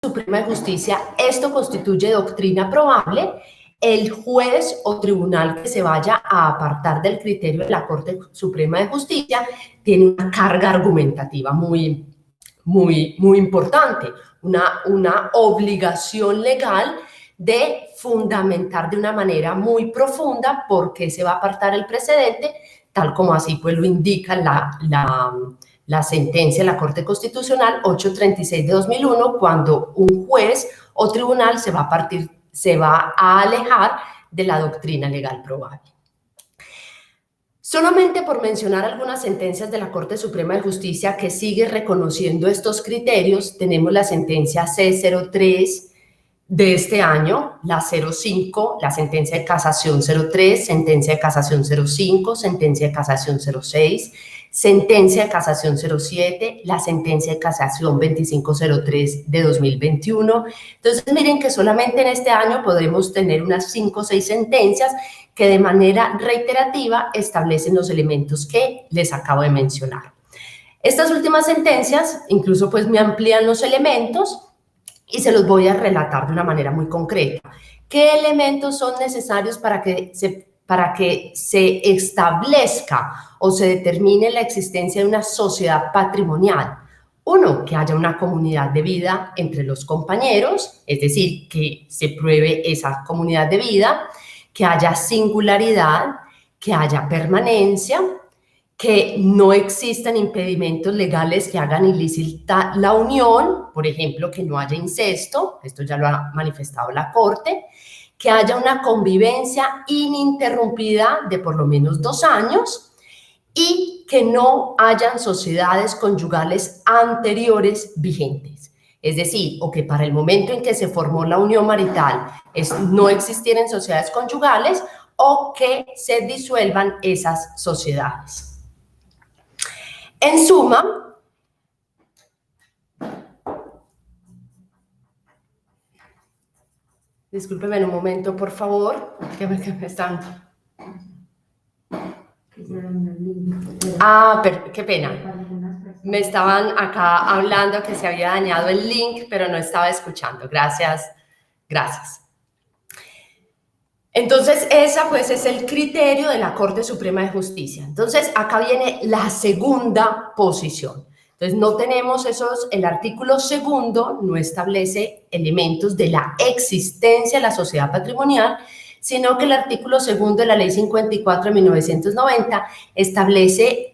Suprema de Justicia esto constituye doctrina probable, el juez o tribunal que se vaya a apartar del criterio de la Corte Suprema de Justicia tiene una carga argumentativa muy importante, una obligación legal de fundamentar de una manera muy profunda por qué se va a apartar el precedente, tal como así pues lo indica la sentencia de la Corte Constitucional 836 de 2001, cuando un juez o tribunal se va a alejar de la doctrina legal probable. Solamente por mencionar algunas sentencias de la Corte Suprema de Justicia que sigue reconociendo estos criterios, tenemos la sentencia C03 de este año, la 05, la sentencia de casación 03, sentencia de casación 05, sentencia de casación 06, sentencia de casación 07, la sentencia de casación 2503 de 2021. Entonces, miren que solamente en este año podremos tener unas 5 o 6 sentencias que de manera reiterativa establecen los elementos que les acabo de mencionar. Estas últimas sentencias incluso pues me amplían los elementos y se los voy a relatar de una manera muy concreta. ¿Qué elementos son necesarios para que se establezca o se determine la existencia de una sociedad patrimonial? Uno, que haya una comunidad de vida entre los compañeros, es decir, que se pruebe esa comunidad de vida, que haya singularidad, que haya permanencia, que no existan impedimentos legales que hagan ilícita la unión, por ejemplo, que no haya incesto, esto ya lo ha manifestado la Corte, que haya una convivencia ininterrumpida de por lo menos 2 años y que no hayan sociedades conyugales anteriores vigentes. Es decir, o que para el momento en que se formó la unión marital no existieran sociedades conyugales o que se disuelvan esas sociedades. En suma, discúlpeme un momento, por favor, que me están... qué pena. Me estaban acá hablando que se había dañado el link, pero no estaba escuchando. Gracias. Entonces, esa pues es el criterio de la Corte Suprema de Justicia. Entonces, acá viene la segunda posición. Entonces, no tenemos el artículo segundo no establece elementos de la existencia de la sociedad patrimonial, sino que el artículo segundo de la Ley 54 de 1990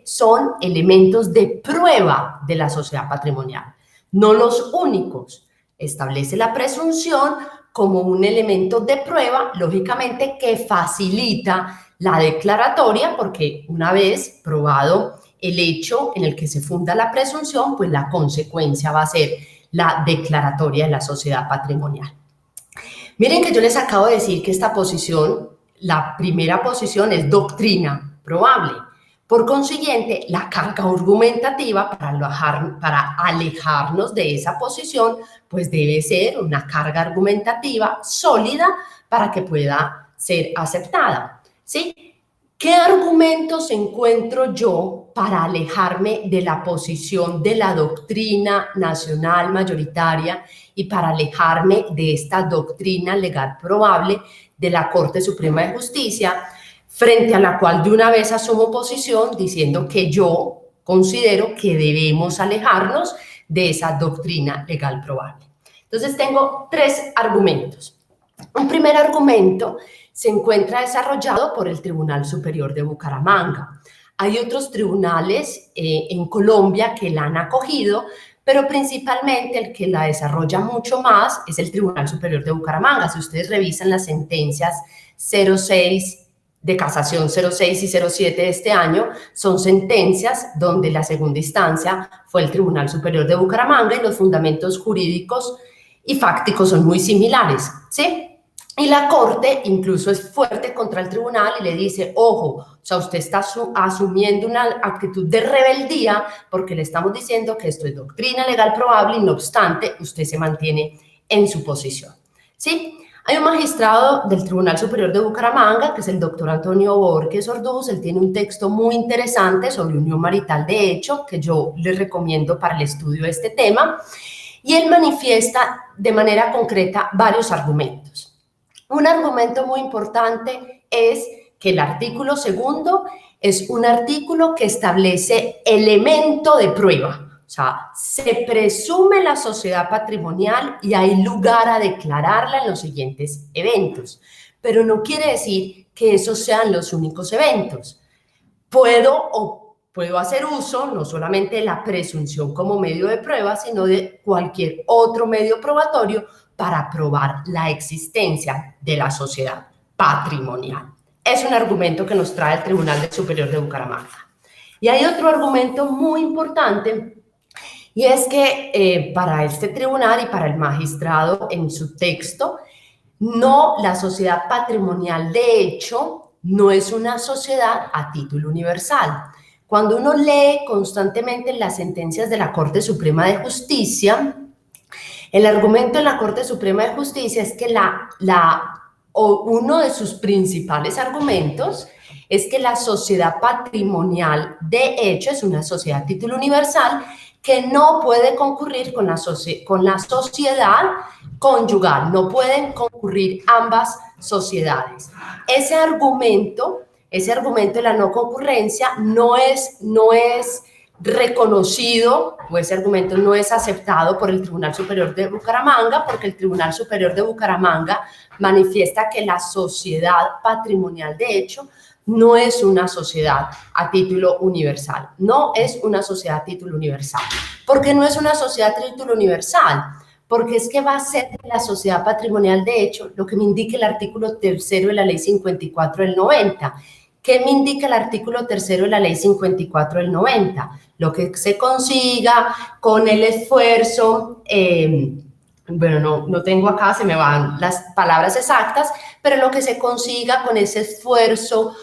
son elementos de prueba de la sociedad patrimonial, no los únicos. Establece la presunción como un elemento de prueba, lógicamente, que facilita la declaratoria, porque una vez probado el hecho en el que se funda la presunción, pues la consecuencia va a ser la declaratoria de la sociedad patrimonial. Miren que yo les acabo de decir que esta posición, la primera posición es doctrina probable. Por consiguiente, la carga argumentativa para alejarnos de esa posición, pues debe ser una carga argumentativa sólida para que pueda ser aceptada, ¿sí? ¿Qué argumentos encuentro yo para alejarme de la posición de la doctrina nacional mayoritaria y para alejarme de esta doctrina legal probable de la Corte Suprema de Justicia, frente a la cual de una vez asumo posición diciendo que yo considero que debemos alejarnos de esa doctrina legal probable? Entonces tengo 3 argumentos. Un primer argumento se encuentra desarrollado por el Tribunal Superior de Bucaramanga. Hay otros tribunales en Colombia que la han acogido, pero principalmente el que la desarrolla mucho más es el Tribunal Superior de Bucaramanga. Si ustedes revisan las sentencias 06 de casación 06 y 07 de este año, son sentencias donde la segunda instancia fue el Tribunal Superior de Bucaramanga y los fundamentos jurídicos y fácticos son muy similares, ¿sí? Y la Corte incluso es fuerte contra el tribunal y le dice, ojo, o sea, usted está asumiendo una actitud de rebeldía porque le estamos diciendo que esto es doctrina legal probable y no obstante usted se mantiene en su posición, ¿sí? Hay un magistrado del Tribunal Superior de Bucaramanga, que es el doctor Antonio Borges Orduz. Él tiene un texto muy interesante sobre unión marital de hecho, que yo les recomiendo para el estudio de este tema. y él manifiesta de manera concreta varios argumentos. Un argumento muy importante es que el artículo segundo es un artículo que establece elemento de prueba. O sea, se presume la sociedad patrimonial y hay lugar a declararla en los siguientes eventos. Pero no quiere decir que esos sean los únicos eventos. Puedo hacer uso no solamente de la presunción como medio de prueba, sino de cualquier otro medio probatorio para probar la existencia de la sociedad patrimonial. Es un argumento que nos trae el Tribunal Superior de Bucaramanga. Y hay otro argumento muy importante, y es que para este tribunal y para el magistrado en su texto, la sociedad patrimonial de hecho no es una sociedad a título universal. Cuando uno lee constantemente las sentencias de la Corte Suprema de Justicia, el argumento de la Corte Suprema de Justicia es que uno de sus principales argumentos es que la sociedad patrimonial de hecho es una sociedad a título universal que no puede concurrir con la sociedad conyugal, no pueden concurrir ambas sociedades. Ese argumento de la no concurrencia no es reconocido, o ese argumento no es aceptado por el Tribunal Superior de Bucaramanga, porque el Tribunal Superior de Bucaramanga manifiesta que la sociedad patrimonial de hecho no es una sociedad a título universal. No es una sociedad a título universal. ¿Por qué no es una sociedad a título universal? Porque es que va a ser la sociedad patrimonial de hecho lo que me indica el artículo 3 de la Ley 54 del 90. ¿Qué me indica el artículo 3 de la Ley 54 del 90? Lo que se consiga con el esfuerzo, bueno, no tengo acá, se me van las palabras exactas, pero lo que se consiga con ese esfuerzo,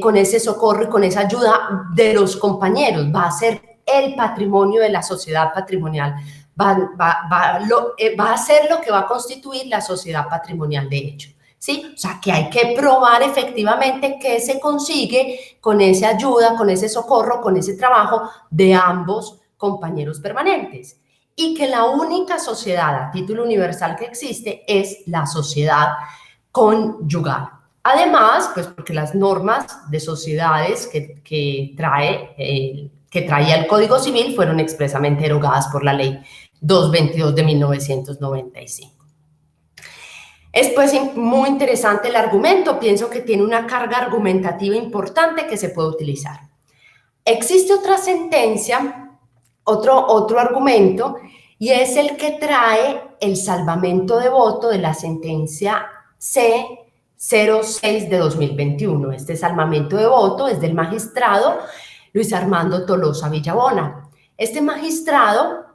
con ese socorro y con esa ayuda de los compañeros, va a ser el patrimonio de la sociedad patrimonial, va a ser lo que va a constituir la sociedad patrimonial de hecho. ¿Sí? O sea, que hay que probar efectivamente que se consigue con esa ayuda, con ese socorro, con ese trabajo de ambos compañeros permanentes. Y que la única sociedad a título universal que existe es la sociedad conyugal. Además, pues porque las normas de sociedades que traía el Código Civil fueron expresamente derogadas por la Ley 222 de 1995. Es pues muy interesante el argumento, pienso que tiene una carga argumentativa importante que se puede utilizar. Existe otra sentencia, otro argumento, y es el que trae el salvamento de voto de la sentencia C06 de 2021. Este salvamento de voto es del magistrado Luis Armando Tolosa Villabona. Este magistrado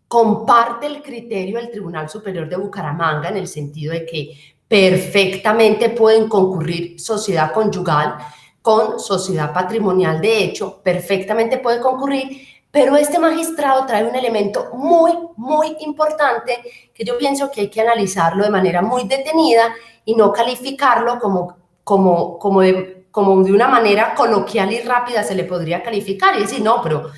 comparte el criterio del Tribunal Superior de Bucaramanga en el sentido de que perfectamente pueden concurrir sociedad conyugal con sociedad patrimonial de hecho, perfectamente puede concurrir, pero este magistrado trae un elemento muy importante que yo pienso que hay que analizarlo de manera muy detenida y no calificarlo como de una manera coloquial y rápida se le podría calificar y decir, no, pero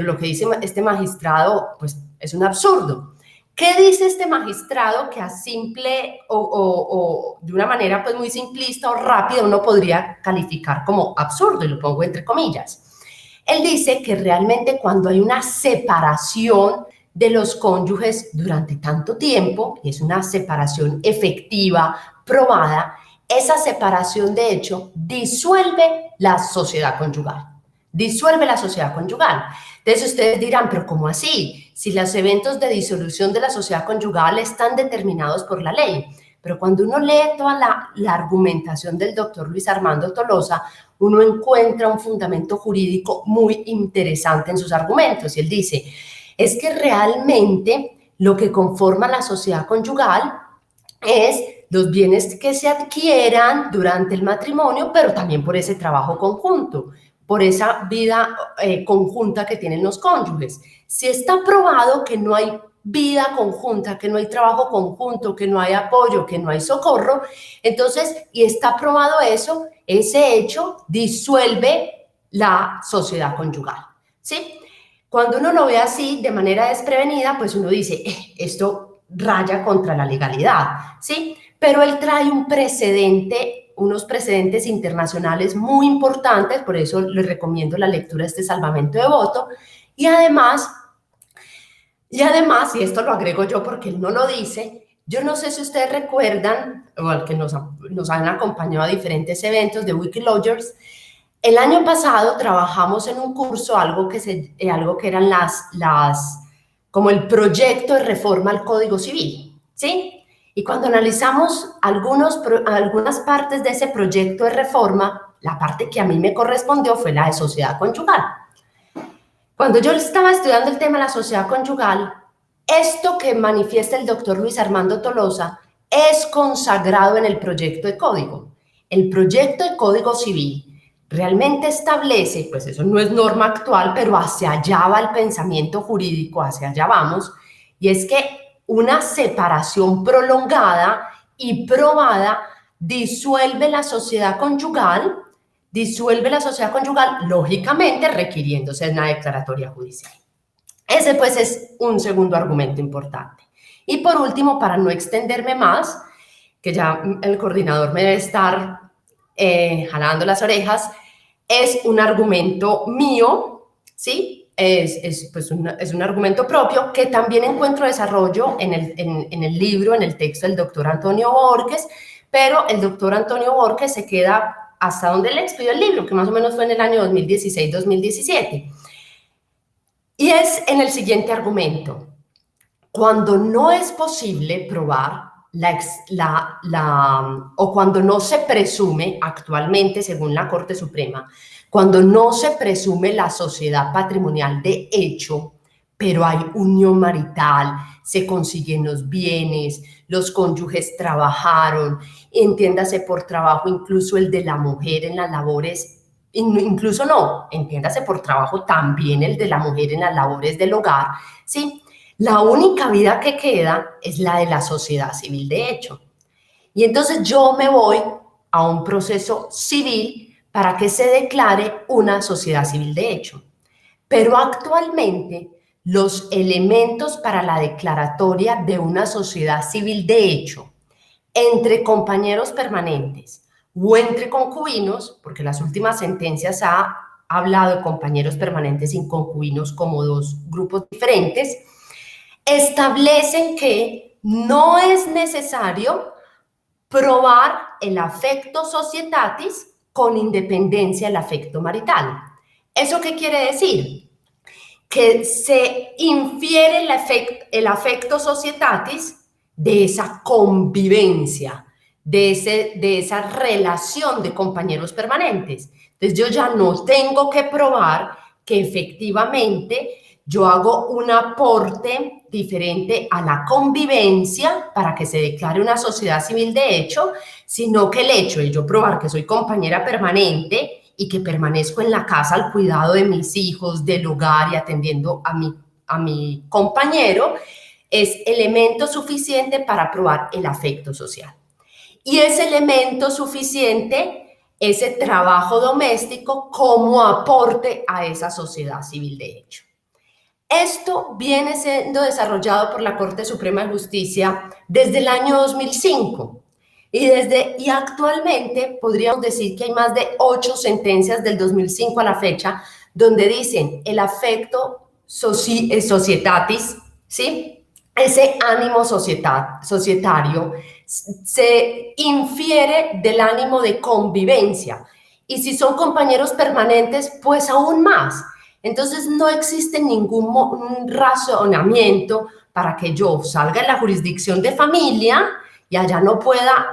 lo que dice este magistrado, pues es un absurdo. ¿Qué dice este magistrado que a simple o de una manera pues muy simplista o rápida uno podría calificar como absurdo? Y lo pongo entre comillas. Él dice que realmente cuando hay una separación de los cónyuges durante tanto tiempo, y es una separación efectiva, probada, esa separación de hecho disuelve la sociedad conyugal. Disuelve la sociedad conyugal. Entonces ustedes dirán, pero ¿cómo así? Si los eventos de disolución de la sociedad conyugal están determinados por la ley. Pero cuando uno lee toda la argumentación del doctor Luis Armando Tolosa, uno encuentra un fundamento jurídico muy interesante en sus argumentos. Y él dice, es que realmente lo que conforma la sociedad conyugal es los bienes que se adquieran durante el matrimonio, pero también por ese trabajo conjunto, por esa vida conjunta que tienen los cónyuges. Si está probado que no hay vida conjunta, que no hay trabajo conjunto, que no hay apoyo, que no hay socorro, entonces, y está probado eso, ese hecho disuelve la sociedad conyugal, ¿sí? Cuando uno lo ve así, de manera desprevenida, pues uno dice, esto raya contra la legalidad, ¿sí? Pero él trae un precedente, unos precedentes internacionales muy importantes, por eso les recomiendo la lectura de este salvamento de voto, y además, y esto lo agrego yo porque él no lo dice, yo no sé si ustedes recuerdan, o que nos han acompañado a diferentes eventos de Wikilawyers. El año pasado trabajamos en un curso algo que eran como el proyecto de reforma al Código Civil, ¿sí? Y cuando analizamos algunas partes de ese proyecto de reforma, la parte que a mí me correspondió fue la de sociedad conyugal. Cuando yo estaba estudiando el tema de la sociedad conyugal, esto que manifiesta el doctor Luis Armando Tolosa es consagrado en el proyecto de código. El proyecto de Código Civil realmente establece, pues eso no es norma actual, pero hacia allá va el pensamiento jurídico, hacia allá vamos, y es que una separación prolongada y probada disuelve la sociedad conyugal, lógicamente requiriéndose una declaratoria judicial. Ese pues es un segundo argumento importante. Y por último, para no extenderme más, que ya el coordinador me debe estar jalando las orejas, es un argumento mío, ¿sí? Es un argumento propio que también encuentro desarrollo en el libro, en el texto del doctor Antonio Borges, pero el doctor Antonio Borges se queda hasta donde le expidió el libro, que más o menos fue en el año 2016-2017. Y es en el siguiente argumento. Cuando no es posible probar o cuando no se presume actualmente, según la Corte Suprema, cuando no se presume la sociedad patrimonial de hecho, pero hay unión marital, se consiguen los bienes, los cónyuges trabajaron, entiéndase por trabajo incluso el de la mujer en las labores, incluso no, entiéndase por trabajo también el de la mujer en las labores del hogar, ¿sí? La única vida que queda es la de la sociedad civil de hecho. Y entonces yo me voy a un proceso civil para que se declare una sociedad civil de hecho. Pero actualmente los elementos para la declaratoria de una sociedad civil de hecho entre compañeros permanentes o entre concubinos, porque las últimas sentencias ha hablado de compañeros permanentes y concubinos como dos grupos diferentes, establecen que no es necesario probar el affecto societatis con independencia del afecto marital. ¿Eso qué quiere decir? Que se infiere el affecto societatis de esa convivencia, de esa relación de compañeros permanentes. Entonces yo ya no tengo que probar que efectivamente yo hago un aporte diferente a la convivencia para que se declare una sociedad civil de hecho, sino que el hecho de yo probar que soy compañera permanente y que permanezco en la casa al cuidado de mis hijos, del hogar y atendiendo a mi compañero, es elemento suficiente para probar el afecto social. Y es elemento suficiente ese trabajo doméstico como aporte a esa sociedad civil de hecho. Esto viene siendo desarrollado por la Corte Suprema de Justicia desde el año 2005 y actualmente podríamos decir que hay más de 8 sentencias del 2005 a la fecha donde dicen el affecto societatis, ¿sí? Ese ánimo societario se infiere del ánimo de convivencia y si son compañeros permanentes, pues aún más. Entonces no existe ningún razonamiento para que yo salga en la jurisdicción de familia y allá no pueda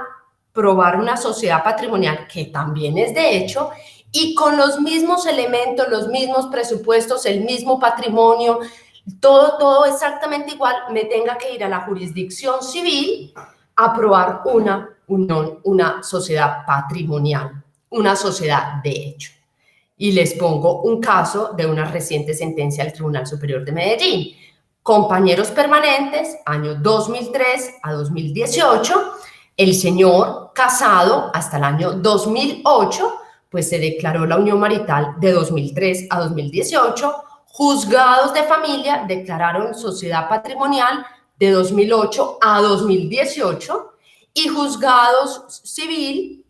probar una sociedad patrimonial que también es de hecho y con los mismos elementos, los mismos presupuestos, el mismo patrimonio, todo exactamente igual, me tenga que ir a la jurisdicción civil a probar una sociedad patrimonial, una sociedad de hecho. Y les pongo un caso de una reciente sentencia del Tribunal Superior de Medellín. Compañeros permanentes, año 2003 a 2018, el señor casado hasta el año 2008, pues se declaró la unión marital de 2003 a 2018, Juzgados de familia declararon sociedad patrimonial de 2008 a 2018 y juzgados civil,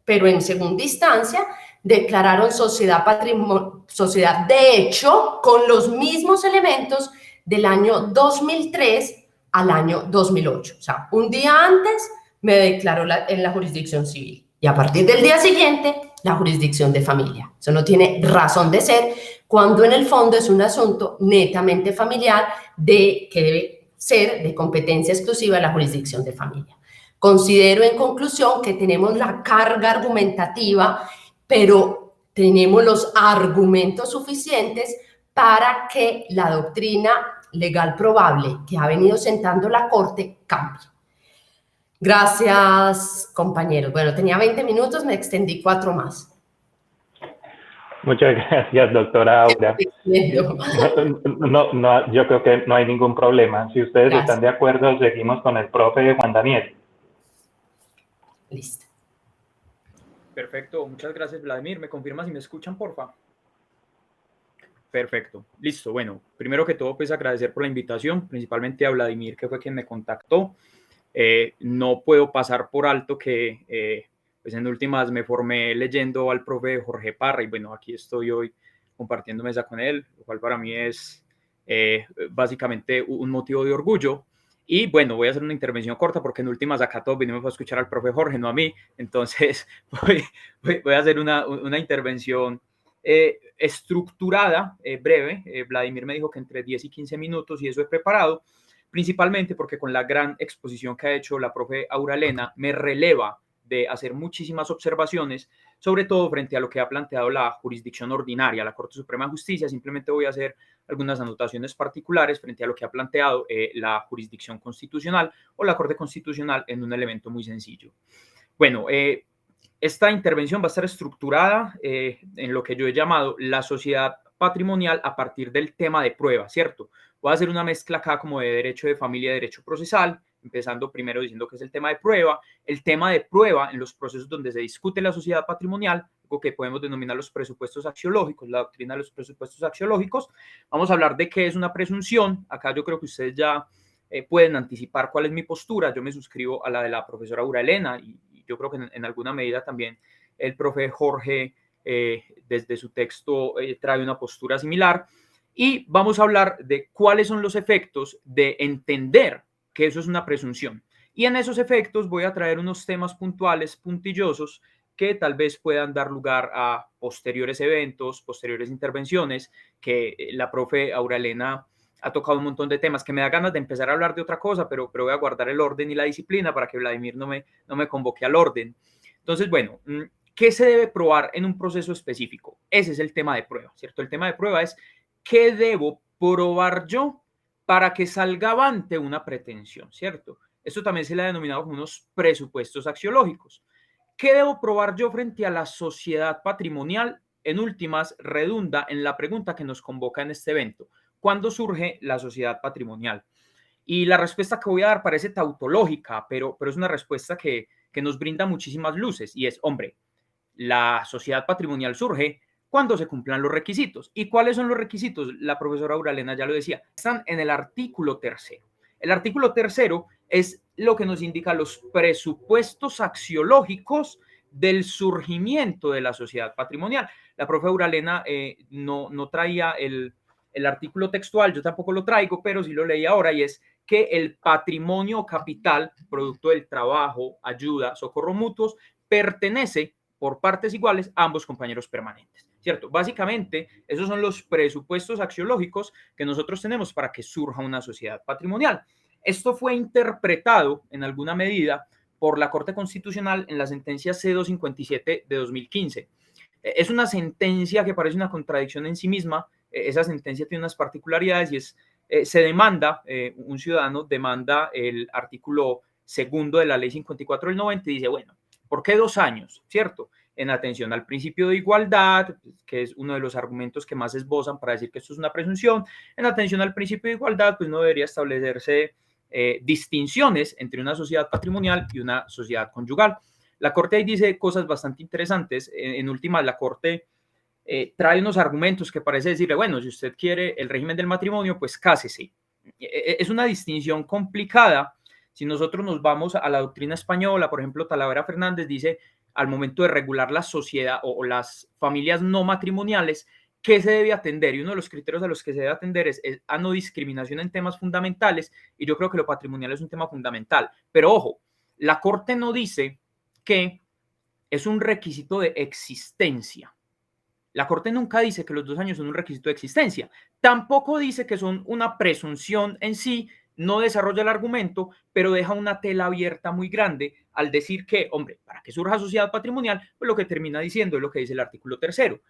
pero en segunda instancia, declararon sociedad de hecho con los mismos elementos del año 2003 al año 2008. O sea, un día antes me declaró en la jurisdicción civil y a partir del día siguiente la jurisdicción de familia. Eso no tiene razón de ser cuando en el fondo es un asunto netamente familiar que debe ser de competencia exclusiva de la jurisdicción de familia. Considero en conclusión que tenemos la carga argumentativa, pero tenemos los argumentos suficientes para que la doctrina legal probable que ha venido sentando la Corte cambie. Gracias, compañeros. Bueno, tenía 20 minutos, me extendí 4 más. Muchas gracias, doctora Aura. No, yo creo que no hay ningún problema. Si ustedes están de acuerdo, seguimos con el profe Juan Daniel. Listo. Perfecto, muchas gracias, Vladimir. ¿Me confirma si me escuchan, porfa? Perfecto, listo. Bueno, primero que todo, pues agradecer por la invitación, principalmente a Vladimir, que fue quien me contactó. No puedo pasar por alto que pues en últimas me formé leyendo al profe Jorge Parra y bueno, aquí estoy hoy compartiendo mesa con él, lo cual para mí es básicamente un motivo de orgullo. Y bueno, voy a hacer una intervención corta porque en últimas acá todos venimos a escuchar al profe Jorge, no a mí. Entonces voy a hacer una intervención estructurada, breve. Vladimir me dijo que entre 10 y 15 minutos y eso he preparado, principalmente porque con la gran exposición que ha hecho la profe Auralena me releva de hacer muchísimas observaciones, sobre todo frente a lo que ha planteado la jurisdicción ordinaria, la Corte Suprema de Justicia. Simplemente voy a hacer algunas anotaciones particulares frente a lo que ha planteado la jurisdicción constitucional o la Corte Constitucional en un elemento muy sencillo. Bueno, esta intervención va a estar estructurada en lo que yo he llamado la sociedad patrimonial a partir del tema de prueba, ¿cierto? Voy a hacer una mezcla acá como de derecho de familia y derecho procesal, empezando primero diciendo que es el tema de prueba. El tema de prueba en los procesos donde se discute la sociedad patrimonial, algo que podemos denominar los presupuestos axiológicos, la doctrina de los presupuestos axiológicos. Vamos a hablar de qué es una presunción. Acá yo creo que ustedes ya pueden anticipar cuál es mi postura. Yo me suscribo a la de la profesora Auralena y yo creo que en alguna medida también el profe Jorge desde su texto trae una postura similar. Y vamos a hablar de cuáles son los efectos de entender que eso es una presunción. Y en esos efectos voy a traer unos temas puntuales, puntillosos, que tal vez puedan dar lugar a posteriores eventos, posteriores intervenciones, que la profe Auralena ha tocado un montón de temas que me da ganas de empezar a hablar de otra cosa, pero voy a guardar el orden y la disciplina para que Vladimir no me convoque al orden. Entonces, bueno, ¿qué se debe probar en un proceso específico? Ese es el tema de prueba, ¿cierto? El tema de prueba es ¿qué debo probar yo para que salga avante una pretensión, ¿cierto? Esto también se le ha denominado como unos presupuestos axiológicos. ¿Qué debo probar yo frente a la sociedad patrimonial? En últimas, redunda en la pregunta que nos convoca en este evento. ¿Cuándo surge la sociedad patrimonial? Y la respuesta que voy a dar parece tautológica, pero es una respuesta que nos brinda muchísimas luces y es, hombre, la sociedad patrimonial surge cuando se cumplan los requisitos. ¿Y cuáles son los requisitos? La profesora Auralena ya lo decía, están en el artículo 3. El artículo 3 es lo que nos indica los presupuestos axiológicos del surgimiento de la sociedad patrimonial. La profe Auralena no traía el artículo textual, yo tampoco lo traigo, pero sí lo leí ahora y es que el patrimonio o capital, producto del trabajo, ayuda, socorro mutuos, pertenece por partes iguales a ambos compañeros permanentes, ¿cierto? Básicamente, esos son los presupuestos axiológicos que nosotros tenemos para que surja una sociedad patrimonial. Esto fue interpretado en alguna medida por la Corte Constitucional en la sentencia C257 de 2015. Es una sentencia que parece una contradicción en sí misma. Esa sentencia tiene unas particularidades y es, se demanda, un ciudadano demanda el artículo segundo de la ley 54 del 90 y dice, bueno, ¿por qué 2 años? ¿Cierto? En atención al principio de igualdad, que es uno de los argumentos que más esbozan para decir que esto es una presunción, en atención al principio de igualdad, pues no debería establecerse distinciones entre una sociedad patrimonial y una sociedad conyugal. La Corte ahí dice cosas bastante interesantes. En última, la Corte trae unos argumentos que parece decirle, bueno, si usted quiere el régimen del matrimonio, pues cásese. Es una distinción complicada. Si nosotros nos vamos a la doctrina española, por ejemplo, Talavera Fernández dice, al momento de regular la sociedad o las familias no matrimoniales, ¿qué se debe atender? Y uno de los criterios a los que se debe atender es a no discriminación en temas fundamentales, y yo creo que lo patrimonial es un tema fundamental. Pero ojo, la Corte no dice que es un requisito de existencia. La Corte nunca dice que los 2 años son un requisito de existencia. Tampoco dice que son una presunción en sí, no desarrolla el argumento, pero deja una tela abierta muy grande al decir que, hombre, para que surja sociedad patrimonial, pues lo que termina diciendo es lo que dice el artículo 3º.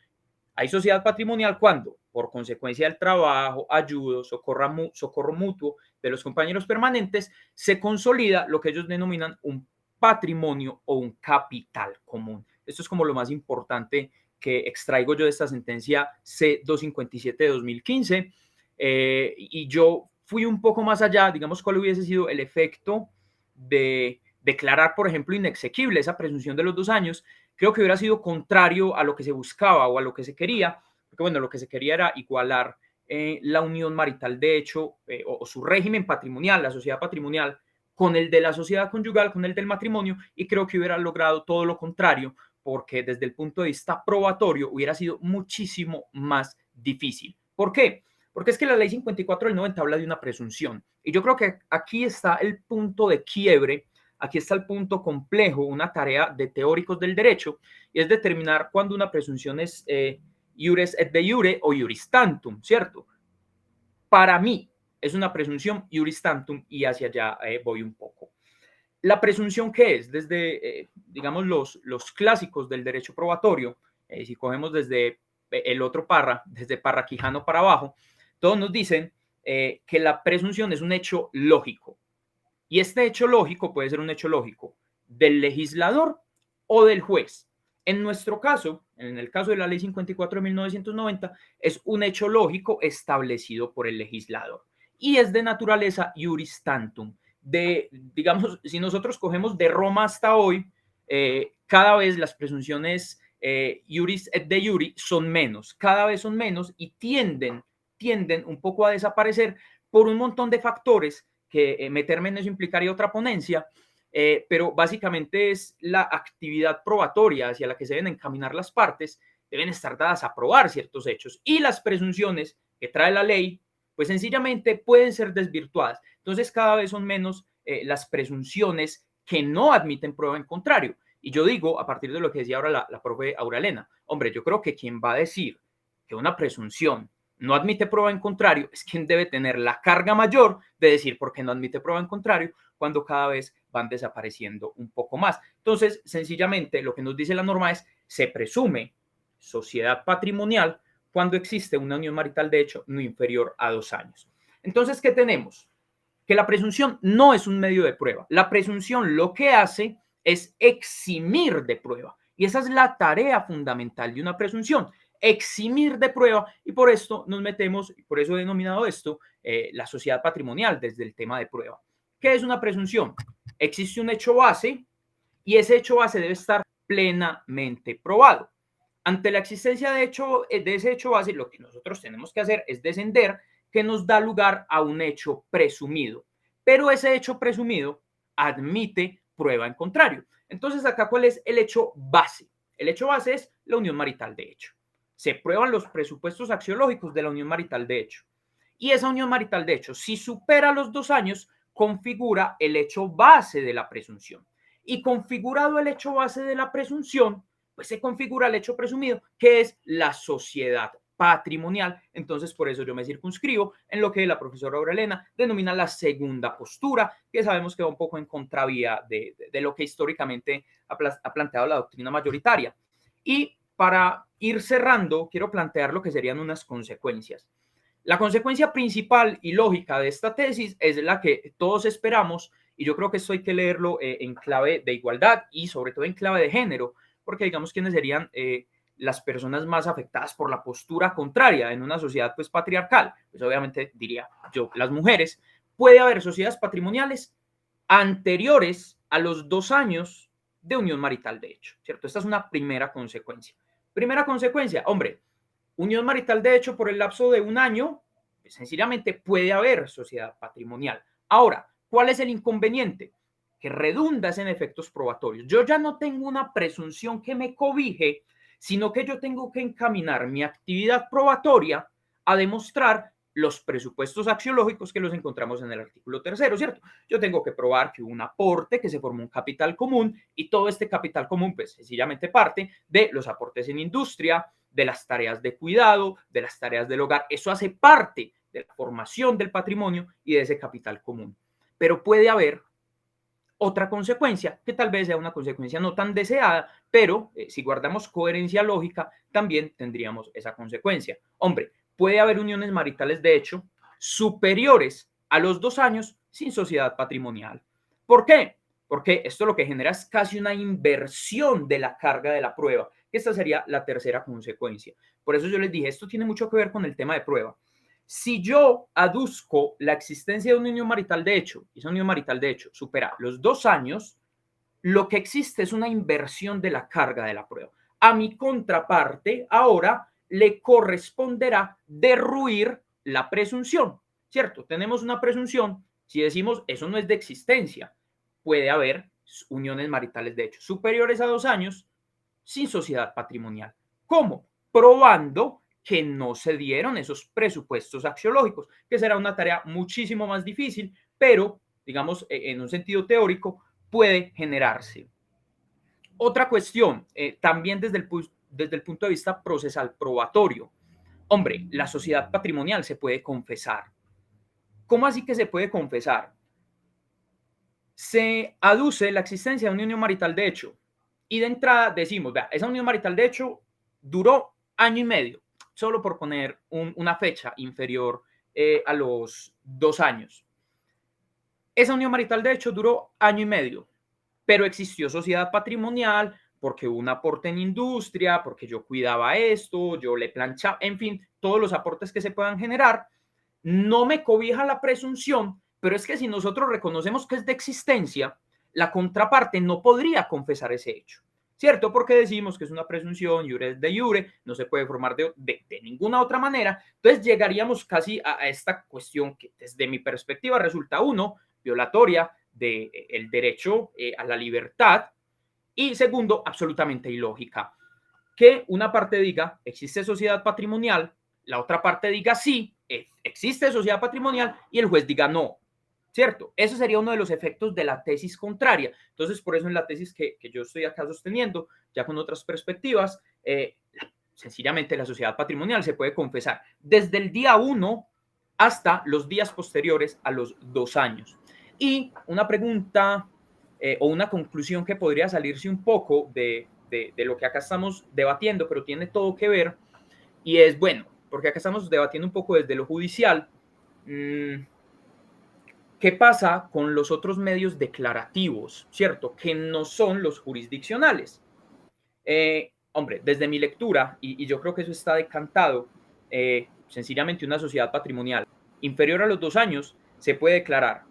Hay sociedad patrimonial cuando, por consecuencia del trabajo, ayuda, socorro mutuo de los compañeros permanentes, se consolida lo que ellos denominan un patrimonio o un capital común. Esto es como lo más importante que extraigo yo de esta sentencia C257 de 2015, y yo fui un poco más allá, digamos, cuál hubiese sido el efecto de declarar, por ejemplo, inexequible esa presunción de los 2 años. Creo que hubiera sido contrario a lo que se buscaba o a lo que se quería, porque bueno, lo que se quería era igualar la unión marital de hecho o su régimen patrimonial, la sociedad patrimonial, con el de la sociedad conyugal, con el del matrimonio, y creo que hubiera logrado todo lo contrario, porque desde el punto de vista probatorio hubiera sido muchísimo más difícil. ¿Por qué? Porque es que la ley 54 del 90 habla de una presunción, y yo creo que aquí está el punto de quiebre. Aquí está el punto complejo, una tarea de teóricos del derecho, y es determinar cuándo una presunción es iures et de iure o iuris tantum, ¿cierto? Para mí es una presunción iuris tantum, y hacia allá voy un poco. ¿La presunción qué es? Desde, digamos, los clásicos del derecho probatorio, si cogemos desde el otro desde Parra Quijano para abajo, todos nos dicen que la presunción es un hecho lógico. Y este hecho lógico puede ser un hecho lógico del legislador o del juez. En nuestro caso, en el caso de la ley 54 de 1990, es un hecho lógico establecido por el legislador y es de naturaleza iuris tantum. Digamos, si nosotros cogemos de Roma hasta hoy, cada vez las presunciones iuris et de iure son menos, cada vez son menos y tienden un poco a desaparecer por un montón de factores que meterme en eso implicaría otra ponencia, pero básicamente es la actividad probatoria hacia la que se deben encaminar las partes, deben estar dadas a probar ciertos hechos, y las presunciones que trae la ley, pues sencillamente pueden ser desvirtuadas. Entonces cada vez son menos las presunciones que no admiten prueba en contrario. Y yo digo, a partir de lo que decía ahora la profe Auralena, hombre, yo creo que quien va a decir que una presunción no admite prueba en contrario es quien debe tener la carga mayor de decir por qué no admite prueba en contrario, cuando cada vez van desapareciendo un poco más. Entonces, sencillamente, lo que nos dice la norma es, se presume sociedad patrimonial cuando existe una unión marital de hecho no inferior a 2 años. Entonces, ¿qué tenemos? Que la presunción no es un medio de prueba. La presunción lo que hace es eximir de prueba. Y esa es la tarea fundamental de una presunción, eximir de prueba, y por esto nos metemos, por eso he denominado esto la sociedad patrimonial desde el tema de prueba. ¿Qué es una presunción? Existe un hecho base y ese hecho base debe estar plenamente probado. Ante la existencia de ese hecho base, lo que nosotros tenemos que hacer es descender, que nos da lugar a un hecho presumido. Pero ese hecho presumido admite prueba en contrario. Entonces, acá, ¿cuál es el hecho base? El hecho base es la unión marital de hecho. Se prueban los presupuestos axiológicos de la unión marital de hecho. Y esa unión marital de hecho, si supera los 2 años, configura el hecho base de la presunción. Y configurado el hecho base de la presunción, pues se configura el hecho presumido, que es la sociedad patrimonial. Entonces, por eso yo me circunscribo en lo que la profesora Auralena denomina la segunda postura, que sabemos que va un poco en contravía de lo que históricamente ha planteado la doctrina mayoritaria. Y para ir cerrando, quiero plantear lo que serían unas consecuencias. La consecuencia principal y lógica de esta tesis es la que todos esperamos, y yo creo que esto hay que leerlo en clave de igualdad y sobre todo en clave de género, porque digamos quiénes serían las personas más afectadas por la postura contraria en una sociedad pues patriarcal. Pues obviamente diría yo, las mujeres. Puede haber sociedades patrimoniales anteriores a los 2 años de unión marital de hecho, ¿cierto? Esta es una primera consecuencia. Primera consecuencia, hombre, unión marital de hecho por el lapso de un año, pues sencillamente puede haber sociedad patrimonial. Ahora, ¿cuál es el inconveniente? Que redundas en efectos probatorios. Yo ya no tengo una presunción que me cobije, sino que yo tengo que encaminar mi actividad probatoria a demostrar los presupuestos axiológicos que los encontramos en el artículo 3º, ¿cierto? Yo tengo que probar que hubo un aporte, que se formó un capital común y todo este capital común, pues sencillamente parte de los aportes en industria, de las tareas de cuidado, de las tareas del hogar. Eso hace parte de la formación del patrimonio y de ese capital común. Pero puede haber otra consecuencia, que tal vez sea una consecuencia no tan deseada, pero si guardamos coherencia lógica, también tendríamos esa consecuencia. Hombre, puede haber uniones maritales de hecho superiores a los 2 años sin sociedad patrimonial. ¿Por qué? Porque esto lo que genera es casi una inversión de la carga de la prueba. Esta sería la tercera consecuencia. Por eso yo les dije, esto tiene mucho que ver con el tema de prueba. Si yo aduzco la existencia de una unión marital de hecho, y esa unión marital de hecho supera los 2 años, lo que existe es una inversión de la carga de la prueba. A mi contraparte ahora le corresponderá derruir la presunción, ¿cierto? Tenemos una presunción, si decimos eso no es de existencia, puede haber uniones maritales de hecho superiores a 2 años sin sociedad patrimonial. ¿Cómo? Probando que no se dieron esos presupuestos axiológicos, que será una tarea muchísimo más difícil, pero, digamos, en un sentido teórico, puede generarse. Otra cuestión, también desde el punto de vista procesal probatorio. Hombre, la sociedad patrimonial se puede confesar. ¿Cómo así que se puede confesar? Se aduce la existencia de una unión marital de hecho y de entrada decimos, vea, esa unión marital de hecho duró 1 año y medio, solo por poner una fecha inferior a los 2 años. Esa unión marital de hecho duró 1 año y medio, pero existió sociedad patrimonial porque hubo un aporte en industria, porque yo cuidaba esto, yo le planchaba, en fin, todos los aportes que se puedan generar. No me cobija la presunción, pero es que si nosotros reconocemos que es de existencia, la contraparte no podría confesar ese hecho, ¿cierto? Porque decimos que es una presunción, iure de iure, no se puede formar de ninguna otra manera. Entonces llegaríamos casi a esta cuestión que desde mi perspectiva resulta, uno, violatoria del derecho a la libertad y segundo, absolutamente ilógica. Que una parte diga, existe sociedad patrimonial, la otra parte diga sí, existe sociedad patrimonial y el juez diga no, ¿cierto? Eso sería uno de los efectos de la tesis contraria. Entonces, por eso en la tesis que yo estoy acá sosteniendo, ya con otras perspectivas, sencillamente la sociedad patrimonial se puede confesar desde el día 1 hasta los días posteriores a los 2 años. Y una pregunta o una conclusión que podría salirse un poco de lo que acá estamos debatiendo, pero tiene todo que ver, y es, bueno, porque acá estamos debatiendo un poco desde lo judicial, ¿qué pasa con los otros medios declarativos, cierto? Que no son los jurisdiccionales. Hombre, desde mi lectura, y yo creo que eso está decantado, sencillamente una sociedad patrimonial inferior a los 2 años se puede declarar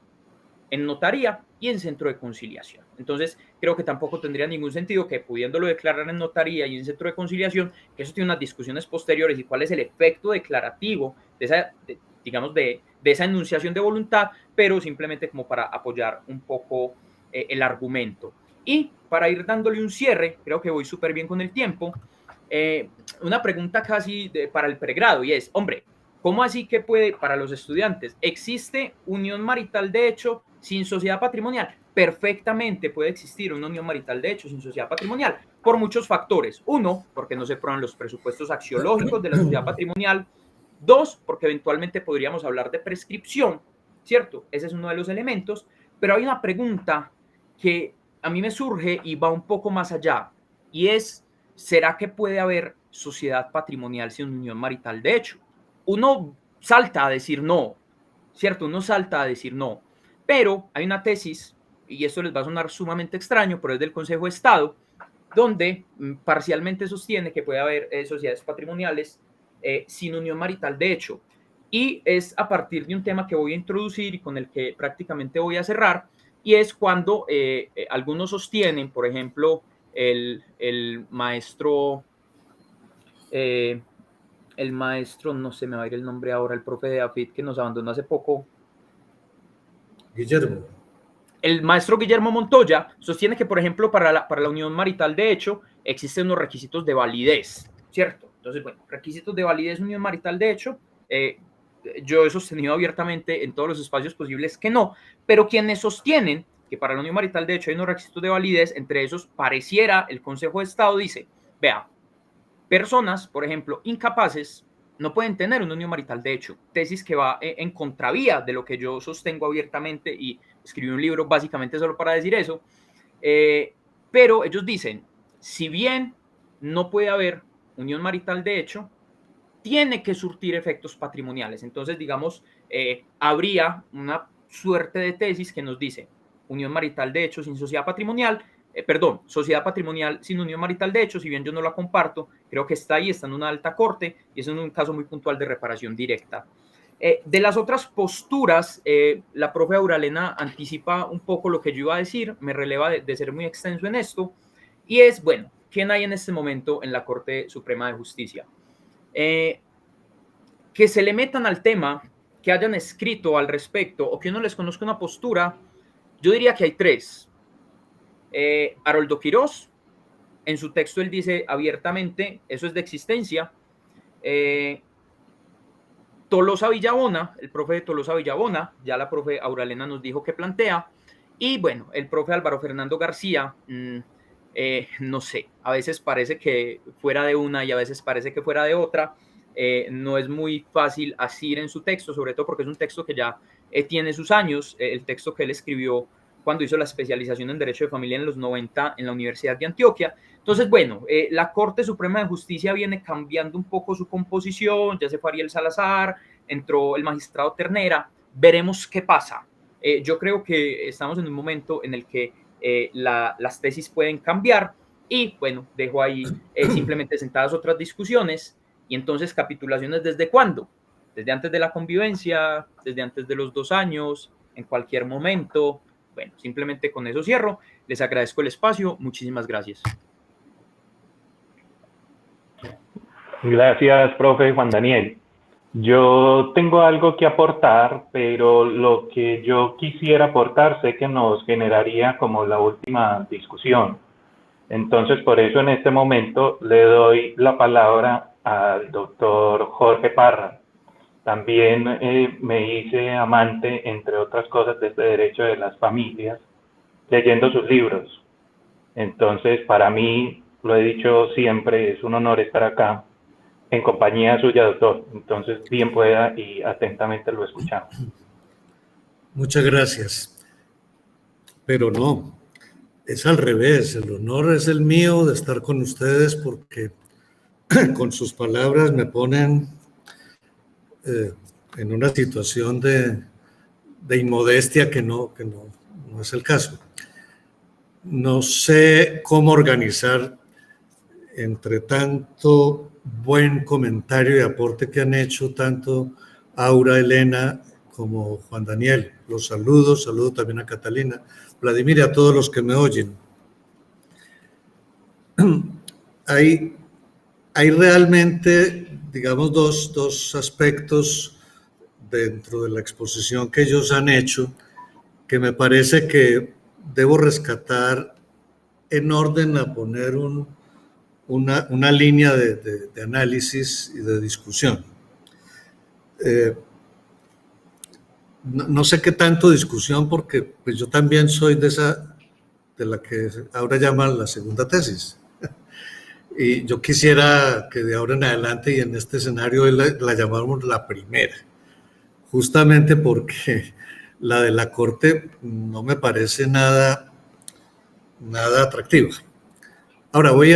en notaría y en centro de conciliación. Entonces, creo que tampoco tendría ningún sentido que pudiéndolo declarar en notaría y en centro de conciliación, que eso tiene unas discusiones posteriores y cuál es el efecto declarativo de esa, digamos, de esa enunciación de voluntad, pero simplemente como para apoyar un poco el argumento. Y para ir dándole un cierre, creo que voy súper bien con el tiempo, una pregunta casi para el pregrado y es, hombre, ¿cómo así que puede, para los estudiantes, existe unión marital de hecho sin sociedad patrimonial? Perfectamente puede existir una unión marital de hecho sin sociedad patrimonial, por muchos factores. Uno, porque no se prueban los presupuestos axiológicos de la sociedad patrimonial. Dos, porque eventualmente podríamos hablar de prescripción, ¿cierto? Ese es uno de los elementos. Pero hay una pregunta que a mí me surge y va un poco más allá, y es, ¿será que puede haber sociedad patrimonial sin unión marital de hecho? Uno salta a decir no, ¿cierto? Uno salta a decir no, pero hay una tesis, y esto les va a sonar sumamente extraño, pero es del Consejo de Estado, donde parcialmente sostiene que puede haber sociedades patrimoniales sin unión marital de hecho. Y es a partir de un tema que voy a introducir y con el que prácticamente voy a cerrar, y es cuando algunos sostienen, por ejemplo, el maestro el maestro, no sé, me va a ir el nombre ahora, el profe de AFIT que nos abandonó hace poco. Guillermo. El maestro Guillermo Montoya sostiene que, por ejemplo, para la unión marital de hecho, existen unos requisitos de validez, ¿cierto? Entonces, bueno, requisitos de validez, unión marital de hecho, yo he sostenido abiertamente en todos los espacios posibles que no, pero quienes sostienen que para la unión marital de hecho hay unos requisitos de validez, entre esos pareciera el Consejo de Estado dice, vea, personas, por ejemplo, incapaces, no pueden tener una unión marital de hecho, tesis que va en contravía de lo que yo sostengo abiertamente y escribí un libro básicamente solo para decir eso, pero ellos dicen, si bien no puede haber unión marital de hecho, tiene que surtir efectos patrimoniales. Entonces, digamos, habría una suerte de tesis que nos dice unión marital de hecho sin sociedad patrimonial, sociedad patrimonial sin unión marital de hecho, si bien yo no la comparto, creo que está ahí, está en una alta corte y es en un caso muy puntual de reparación directa. De las otras posturas, la profe Auralena anticipa un poco lo que yo iba a decir, me releva de ser muy extenso en esto, y es, bueno, ¿quién hay en este momento en la Corte Suprema de Justicia? Que se le metan al tema, que hayan escrito al respecto o que uno les conozca una postura, yo diría que hay tres. Haroldo Quirós, en su texto él dice abiertamente, eso es de existencia. Tolosa Villabona, el profe de Tolosa Villabona, ya la profe Auralena nos dijo que plantea, y bueno, el profe Álvaro Fernando García, no sé, a veces parece que fuera de una y a veces parece que fuera de otra, no es muy fácil asir en su texto, sobre todo porque es un texto que ya tiene sus años, el texto que él escribió cuando hizo la especialización en Derecho de Familia en los 90 en la Universidad de Antioquia. Entonces, bueno, la Corte Suprema de Justicia viene cambiando un poco su composición, ya se fue Ariel Salazar, entró el magistrado Ternera, veremos qué pasa. Yo creo que estamos en un momento en el que las tesis pueden cambiar y, bueno, dejo ahí simplemente sentadas otras discusiones. Y entonces, capitulaciones, ¿desde cuándo? Desde antes de la convivencia, desde antes de los 2 años, en cualquier momento. Bueno, simplemente con eso cierro. Les agradezco el espacio. Muchísimas gracias. Gracias, profe Juan Daniel. Yo tengo algo que aportar, pero lo que yo quisiera aportar sé que nos generaría como la última discusión. Entonces, por eso en este momento le doy la palabra al doctor Jorge Parra. También me hice amante, entre otras cosas, de este derecho de las familias, leyendo sus libros. Entonces, para mí, lo he dicho siempre, es un honor estar acá en compañía suya, doctor. Entonces, bien pueda y atentamente lo escuchamos. Muchas gracias. Pero no, es al revés. El honor es el mío de estar con ustedes porque con sus palabras me ponen en una situación de inmodestia que no es el caso. No sé cómo organizar entre tanto buen comentario y aporte que han hecho tanto Aura, Elena como Juan Daniel. Los saludo también a Catalina, Vladimir y a todos los que me oyen. Hay realmente, digamos, dos aspectos dentro de la exposición que ellos han hecho que me parece que debo rescatar en orden a poner una línea de análisis y de discusión. No sé qué tanto discusión porque pues yo también soy de la que ahora llaman la segunda tesis. Y yo quisiera que de ahora en adelante y en este escenario la llamáramos la primera, justamente porque la de la Corte no me parece nada atractiva. Ahora voy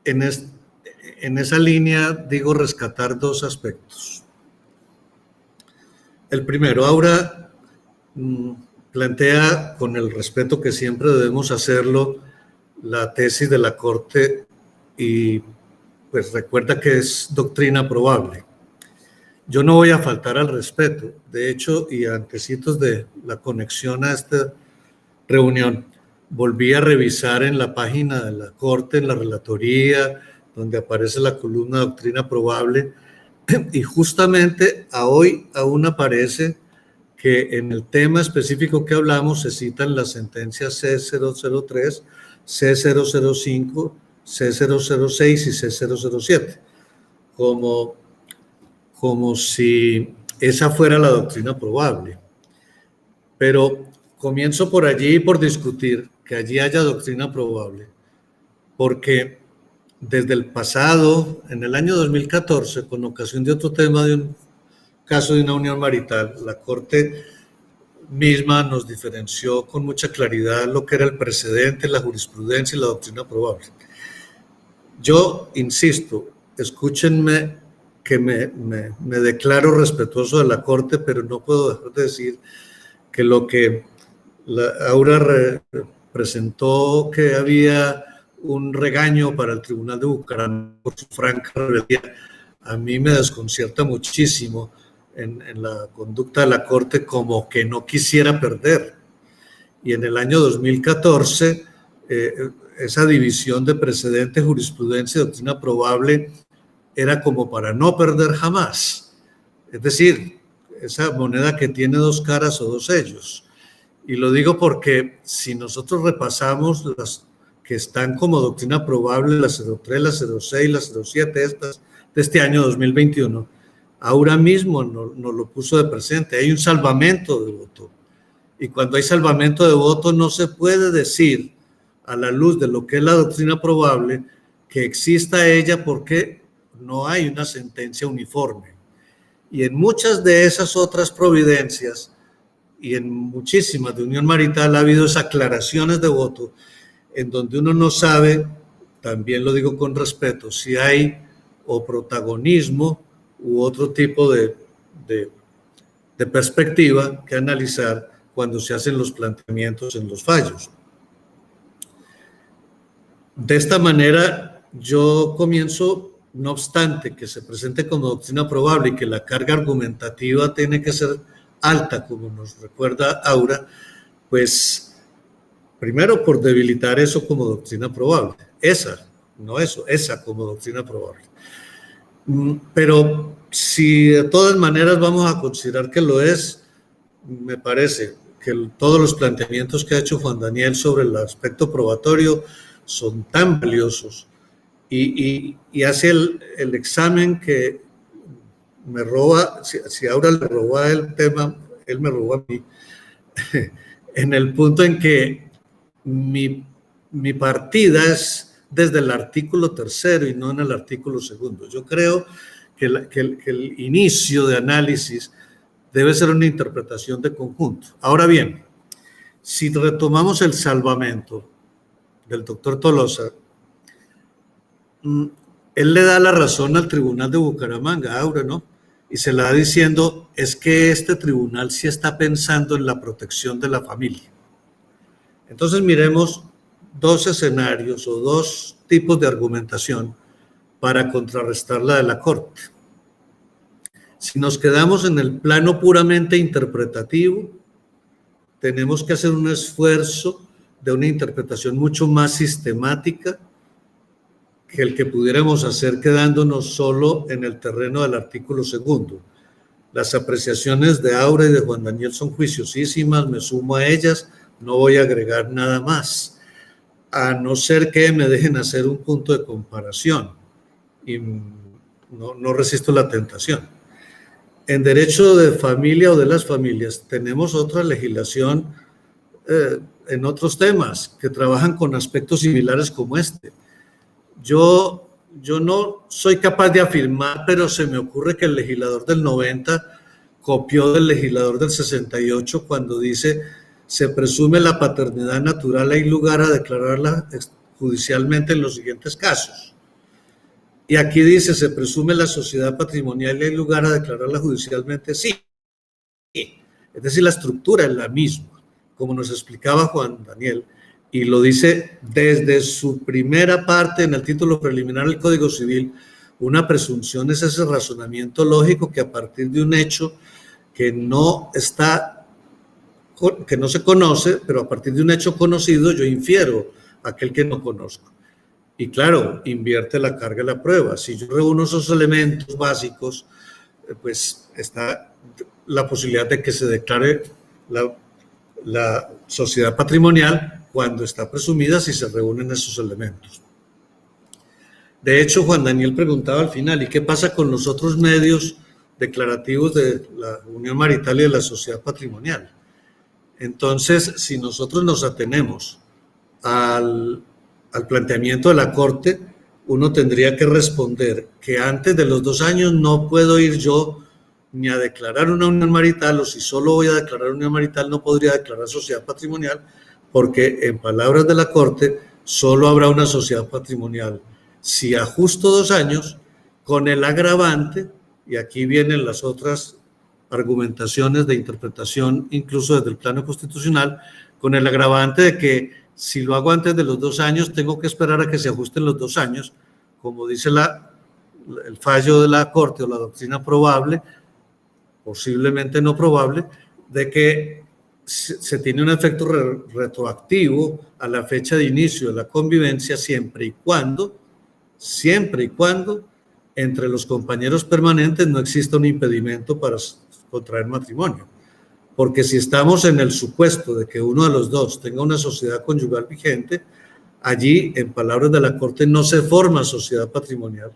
en esa línea, digo, rescatar 2 aspectos. El primero, Aura plantea, con el respeto que siempre debemos hacerlo, la tesis de la Corte y pues recuerda que es doctrina probable. Yo no voy a faltar al respeto. De hecho, y antecitos de la conexión a esta reunión, volví a revisar en la página de la Corte, en la relatoría, donde aparece la columna doctrina probable, y justamente a hoy aún aparece que en el tema específico que hablamos se citan las sentencias C003, C005, C006 y C007, como si esa fuera la doctrina probable. Pero comienzo por allí por discutir que allí haya doctrina probable, porque desde el pasado, en el año 2014, con ocasión de otro tema de un caso de una unión marital, la Corte misma nos diferenció con mucha claridad lo que era el precedente, la jurisprudencia y la doctrina probable. Yo insisto, escúchenme que me declaro respetuoso de la Corte, pero no puedo dejar de decir que lo que Aura presentó, que había un regaño para el Tribunal de Bucaramanga por su franca rebeldía, a mí me desconcierta muchísimo en la conducta de la Corte, como que no quisiera perder. Y en el año 2014, esa división de precedente, jurisprudencia y doctrina probable era como para no perder jamás. Es decir, esa moneda que tiene dos caras o dos sellos. Y lo digo porque si nosotros repasamos las que están como doctrina probable, la 03, la 06, la 07, estas de este año 2021, ahora mismo nos lo puso de presente. Hay un salvamento de voto. Y cuando hay salvamento de voto no se puede decir, a la luz de lo que es la doctrina probable, que exista ella porque no hay una sentencia uniforme. Y en muchas de esas otras providencias y en muchísimas de unión marital ha habido esas aclaraciones de voto en donde uno no sabe, también lo digo con respeto, si hay o protagonismo u otro tipo de perspectiva que analizar cuando se hacen los planteamientos en los fallos. De esta manera, yo comienzo, no obstante que se presente como doctrina probable y que la carga argumentativa tiene que ser alta, como nos recuerda Aura, pues primero por debilitar eso como doctrina probable, esa como doctrina probable. Pero si de todas maneras vamos a considerar que lo es, me parece que todos los planteamientos que ha hecho Juan Daniel sobre el aspecto probatorio son tan valiosos y hace el examen que me roba, si ahora le robó a él el tema, él me robó a mí, en el punto en que mi partida es desde el artículo 3 y no en el artículo 2. Yo creo que el inicio de análisis debe ser una interpretación de conjunto. Ahora bien, si retomamos el salvamento del doctor Tolosa, él le da la razón al Tribunal de Bucaramanga, Aura, ¿no? Y se la da diciendo, es que este tribunal sí está pensando en la protección de la familia. Entonces miremos dos escenarios o dos tipos de argumentación para contrarrestar la de la Corte. Si nos quedamos en el plano puramente interpretativo, tenemos que hacer un esfuerzo de una interpretación mucho más sistemática que el que pudiéramos hacer quedándonos solo en el terreno del artículo 2. Las apreciaciones de Aura y de Juan Daniel son juiciosísimas, me sumo a ellas, no voy a agregar nada más, a no ser que me dejen hacer un punto de comparación, y no resisto la tentación. En derecho de familia o de las familias tenemos otra legislación en otros temas que trabajan con aspectos similares como este. Yo no soy capaz de afirmar, pero se me ocurre que el legislador del 90 copió del legislador del 68 cuando dice se presume la paternidad natural, hay lugar a declararla judicialmente en los siguientes casos. Y aquí dice se presume la sociedad patrimonial y hay lugar a declararla judicialmente, sí. Es decir, la estructura es la misma, como nos explicaba Juan Daniel, y lo dice desde su primera parte en el título preliminar del Código Civil. Una presunción es ese razonamiento lógico que a partir de un hecho que no se conoce, pero a partir de un hecho conocido yo infiero aquel que no conozco. Y claro, invierte la carga de la prueba. Si yo reúno esos elementos básicos, pues está la posibilidad de que se declare la sociedad patrimonial cuando está presumida si se reúnen esos elementos. De hecho, Juan Daniel preguntaba al final, ¿y qué pasa con los otros medios declarativos de la unión marital y de la sociedad patrimonial? Entonces, si nosotros nos atenemos al planteamiento de la Corte, uno tendría que responder que antes de los 2 años no puedo ir yo ni a declarar una unión marital, o si solo voy a declarar unión marital no podría declarar sociedad patrimonial, porque en palabras de la Corte solo habrá una sociedad patrimonial si a justo 2 años, con el agravante, y aquí vienen las otras argumentaciones de interpretación, incluso desde el plano constitucional, con el agravante de que si lo hago antes de los 2 años, tengo que esperar a que se ajusten los 2 años, como dice el fallo de la Corte o la doctrina probable, posiblemente no probable, de que se tiene un efecto retroactivo a la fecha de inicio de la convivencia siempre y cuando entre los compañeros permanentes no exista un impedimento para contraer matrimonio. Porque si estamos en el supuesto de que uno de los dos tenga una sociedad conyugal vigente, allí, en palabras de la Corte, no se forma sociedad patrimonial.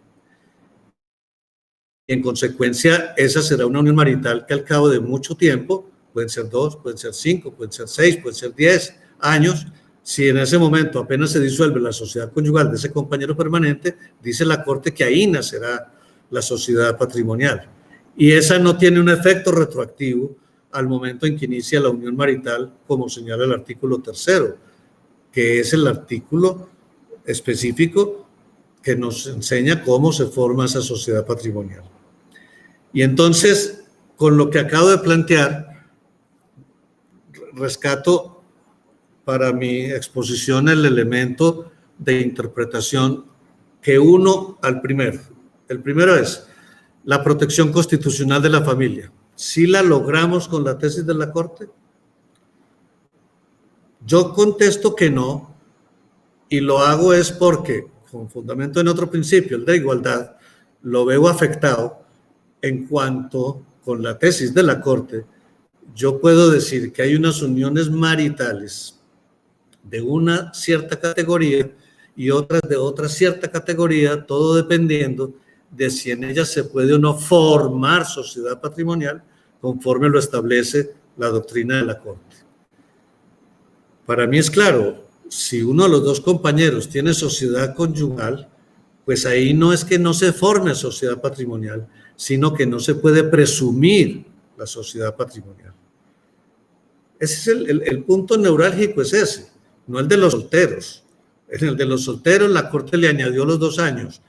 Y en consecuencia, esa será una unión marital que al cabo de mucho tiempo, pueden ser 2, pueden ser 5, pueden ser 6, pueden ser 10 años, si en ese momento apenas se disuelve la sociedad conyugal de ese compañero permanente, dice la Corte que ahí nacerá la sociedad patrimonial. Y esa no tiene un efecto retroactivo al momento en que inicia la unión marital, como señala el artículo 3º, que es el artículo específico que nos enseña cómo se forma esa sociedad patrimonial. Y entonces, con lo que acabo de plantear, rescato para mi exposición el elemento de interpretación que uno al primero. El primero es la protección constitucional de la familia. ¿Sí la logramos con la tesis de la Corte? Yo contesto que no, y lo hago es porque, con fundamento en otro principio, el de igualdad, lo veo afectado en cuanto, con la tesis de la Corte, yo puedo decir que hay unas uniones maritales de una cierta categoría y otras de otra cierta categoría, todo dependiendo de si en ellas se puede o no formar sociedad patrimonial conforme lo establece la doctrina de la Corte. Para mí es claro, si uno de los dos compañeros tiene sociedad conyugal, pues ahí no es que no se forme sociedad patrimonial, sino que no se puede presumir la sociedad patrimonial. Ese es el punto neurálgico, es ese, no el de los solteros. En el de los solteros la Corte le añadió los 2 años,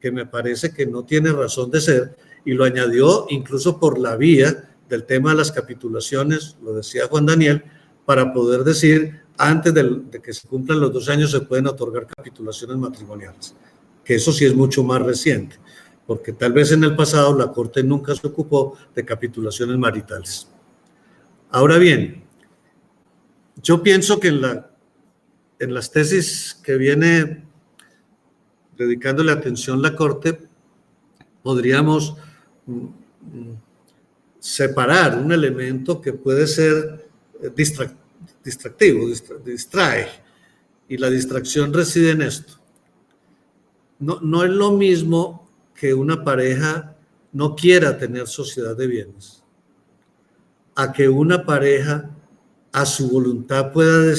que me parece que no tiene razón de ser, y lo añadió incluso por la vía del tema de las capitulaciones, lo decía Juan Daniel, para poder decir, antes de que se cumplan los 2 años se pueden otorgar capitulaciones matrimoniales, que eso sí es mucho más reciente, porque tal vez en el pasado la Corte nunca se ocupó de capitulaciones maritales. Ahora bien, yo pienso que en las tesis que viene dedicándole atención la Corte, podríamos separar un elemento que puede ser distractivo, distrae, y la distracción reside en esto. No es lo mismo que una pareja no quiera tener sociedad de bienes, a que una pareja a su voluntad pueda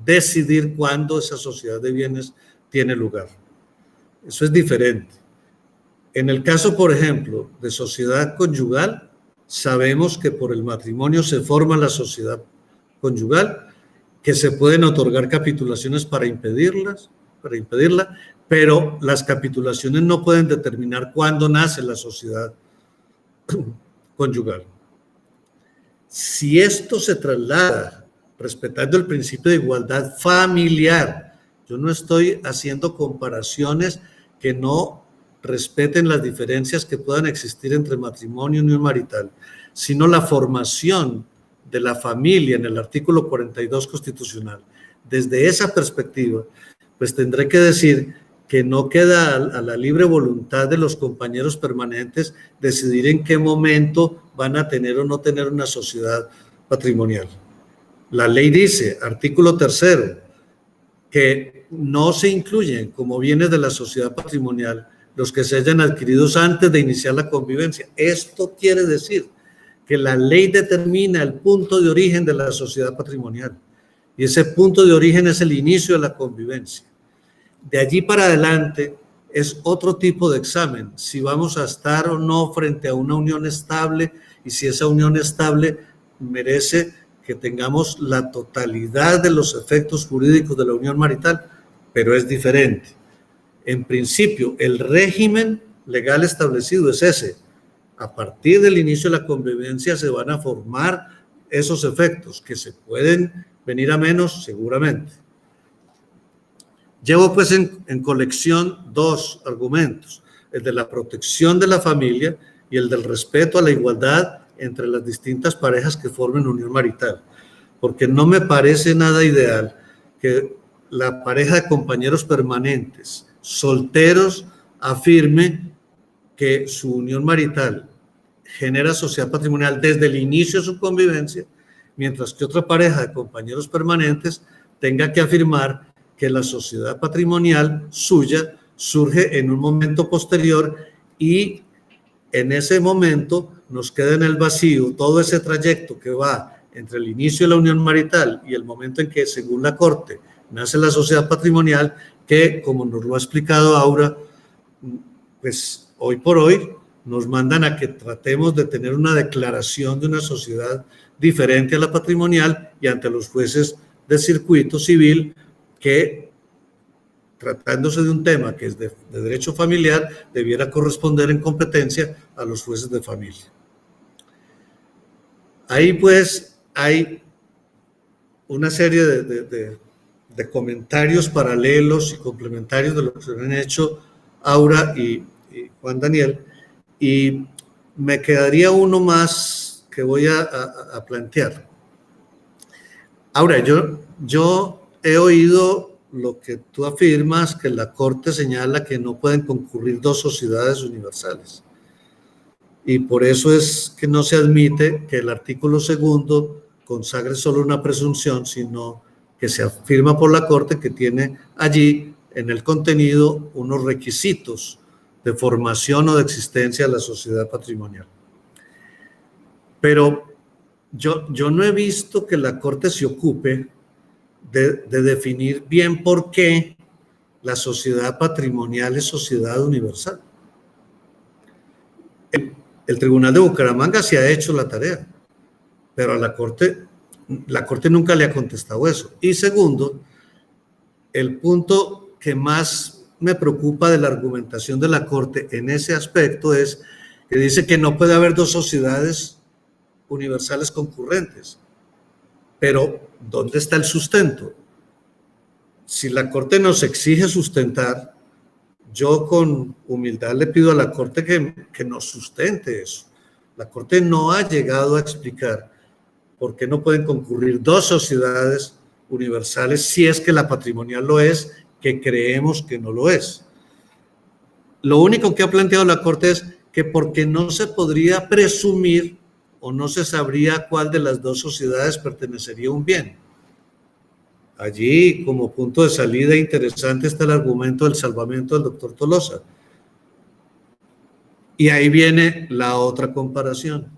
decidir cuándo esa sociedad de bienes tiene lugar. Eso es diferente. En el caso, por ejemplo, de sociedad conyugal, sabemos que por el matrimonio se forma la sociedad conyugal, que se pueden otorgar capitulaciones para impedirla, pero las capitulaciones no pueden determinar cuándo nace la sociedad conyugal. Si esto se traslada respetando el principio de igualdad familiar, yo no estoy haciendo comparaciones que no respeten las diferencias que puedan existir entre matrimonio y unión marital, sino la formación de la familia en el artículo 42 constitucional. Desde esa perspectiva, pues tendré que decir que no queda a la libre voluntad de los compañeros permanentes decidir en qué momento van a tener o no tener una sociedad patrimonial. La ley dice, artículo 3, que no se incluyen como bienes de la sociedad patrimonial los que se hayan adquiridos antes de iniciar la convivencia. Esto quiere decir que la ley determina el punto de origen de la sociedad patrimonial y ese punto de origen es el inicio de la convivencia. De allí para adelante es otro tipo de examen, si vamos a estar o no frente a una unión estable y si esa unión estable merece que tengamos la totalidad de los efectos jurídicos de la unión marital, pero es diferente. En principio, el régimen legal establecido es ese. A partir del inicio de la convivencia se van a formar esos efectos que se pueden venir a menos seguramente. Llevo pues en colección dos argumentos, el de la protección de la familia y el del respeto a la igualdad entre las distintas parejas que formen unión marital, porque no me parece nada ideal que la pareja de compañeros permanentes, solteros, afirme que su unión marital genera sociedad patrimonial desde el inicio de su convivencia, mientras que otra pareja de compañeros permanentes tenga que afirmar que la sociedad patrimonial suya surge en un momento posterior y en ese momento nos queda en el vacío todo ese trayecto que va entre el inicio de la unión marital y el momento en que, según la Corte, nace la sociedad patrimonial, que, como nos lo ha explicado Aura, pues hoy por hoy nos mandan a que tratemos de tener una declaración de una sociedad diferente a la patrimonial y ante los jueces de circuito civil que, tratándose de un tema que es de derecho familiar, debiera corresponder en competencia a los jueces de familia. Ahí pues hay una serie de comentarios paralelos y complementarios de lo que se han hecho Aura y Juan Daniel, y me quedaría uno más que voy a plantear. Aura, yo he oído lo que tú afirmas, que la Corte señala que no pueden concurrir dos sociedades universales. Y por eso es que no se admite que el artículo 2 consagre solo una presunción, sino que se afirma por la Corte que tiene allí en el contenido unos requisitos de formación o de existencia de la sociedad patrimonial. Pero yo no he visto que la Corte se ocupe de definir bien por qué la sociedad patrimonial es sociedad universal. El Tribunal de Bucaramanga se ha hecho la tarea, pero a la Corte nunca le ha contestado eso. Y segundo, el punto que más me preocupa de la argumentación de la Corte en ese aspecto es que dice que no puede haber dos sociedades universales concurrentes. Pero, ¿dónde está el sustento? Si la Corte nos exige sustentar, yo con humildad le pido a la Corte que nos sustente eso. La Corte no ha llegado a explicar por qué no pueden concurrir dos sociedades universales si es que la patrimonial lo es, que creemos que no lo es. Lo único que ha planteado la Corte es que porque no se podría presumir o no se sabría cuál de las dos sociedades pertenecería a un bien. Allí, como punto de salida interesante, está el argumento del salvamento del doctor Tolosa. Y ahí viene la otra comparación.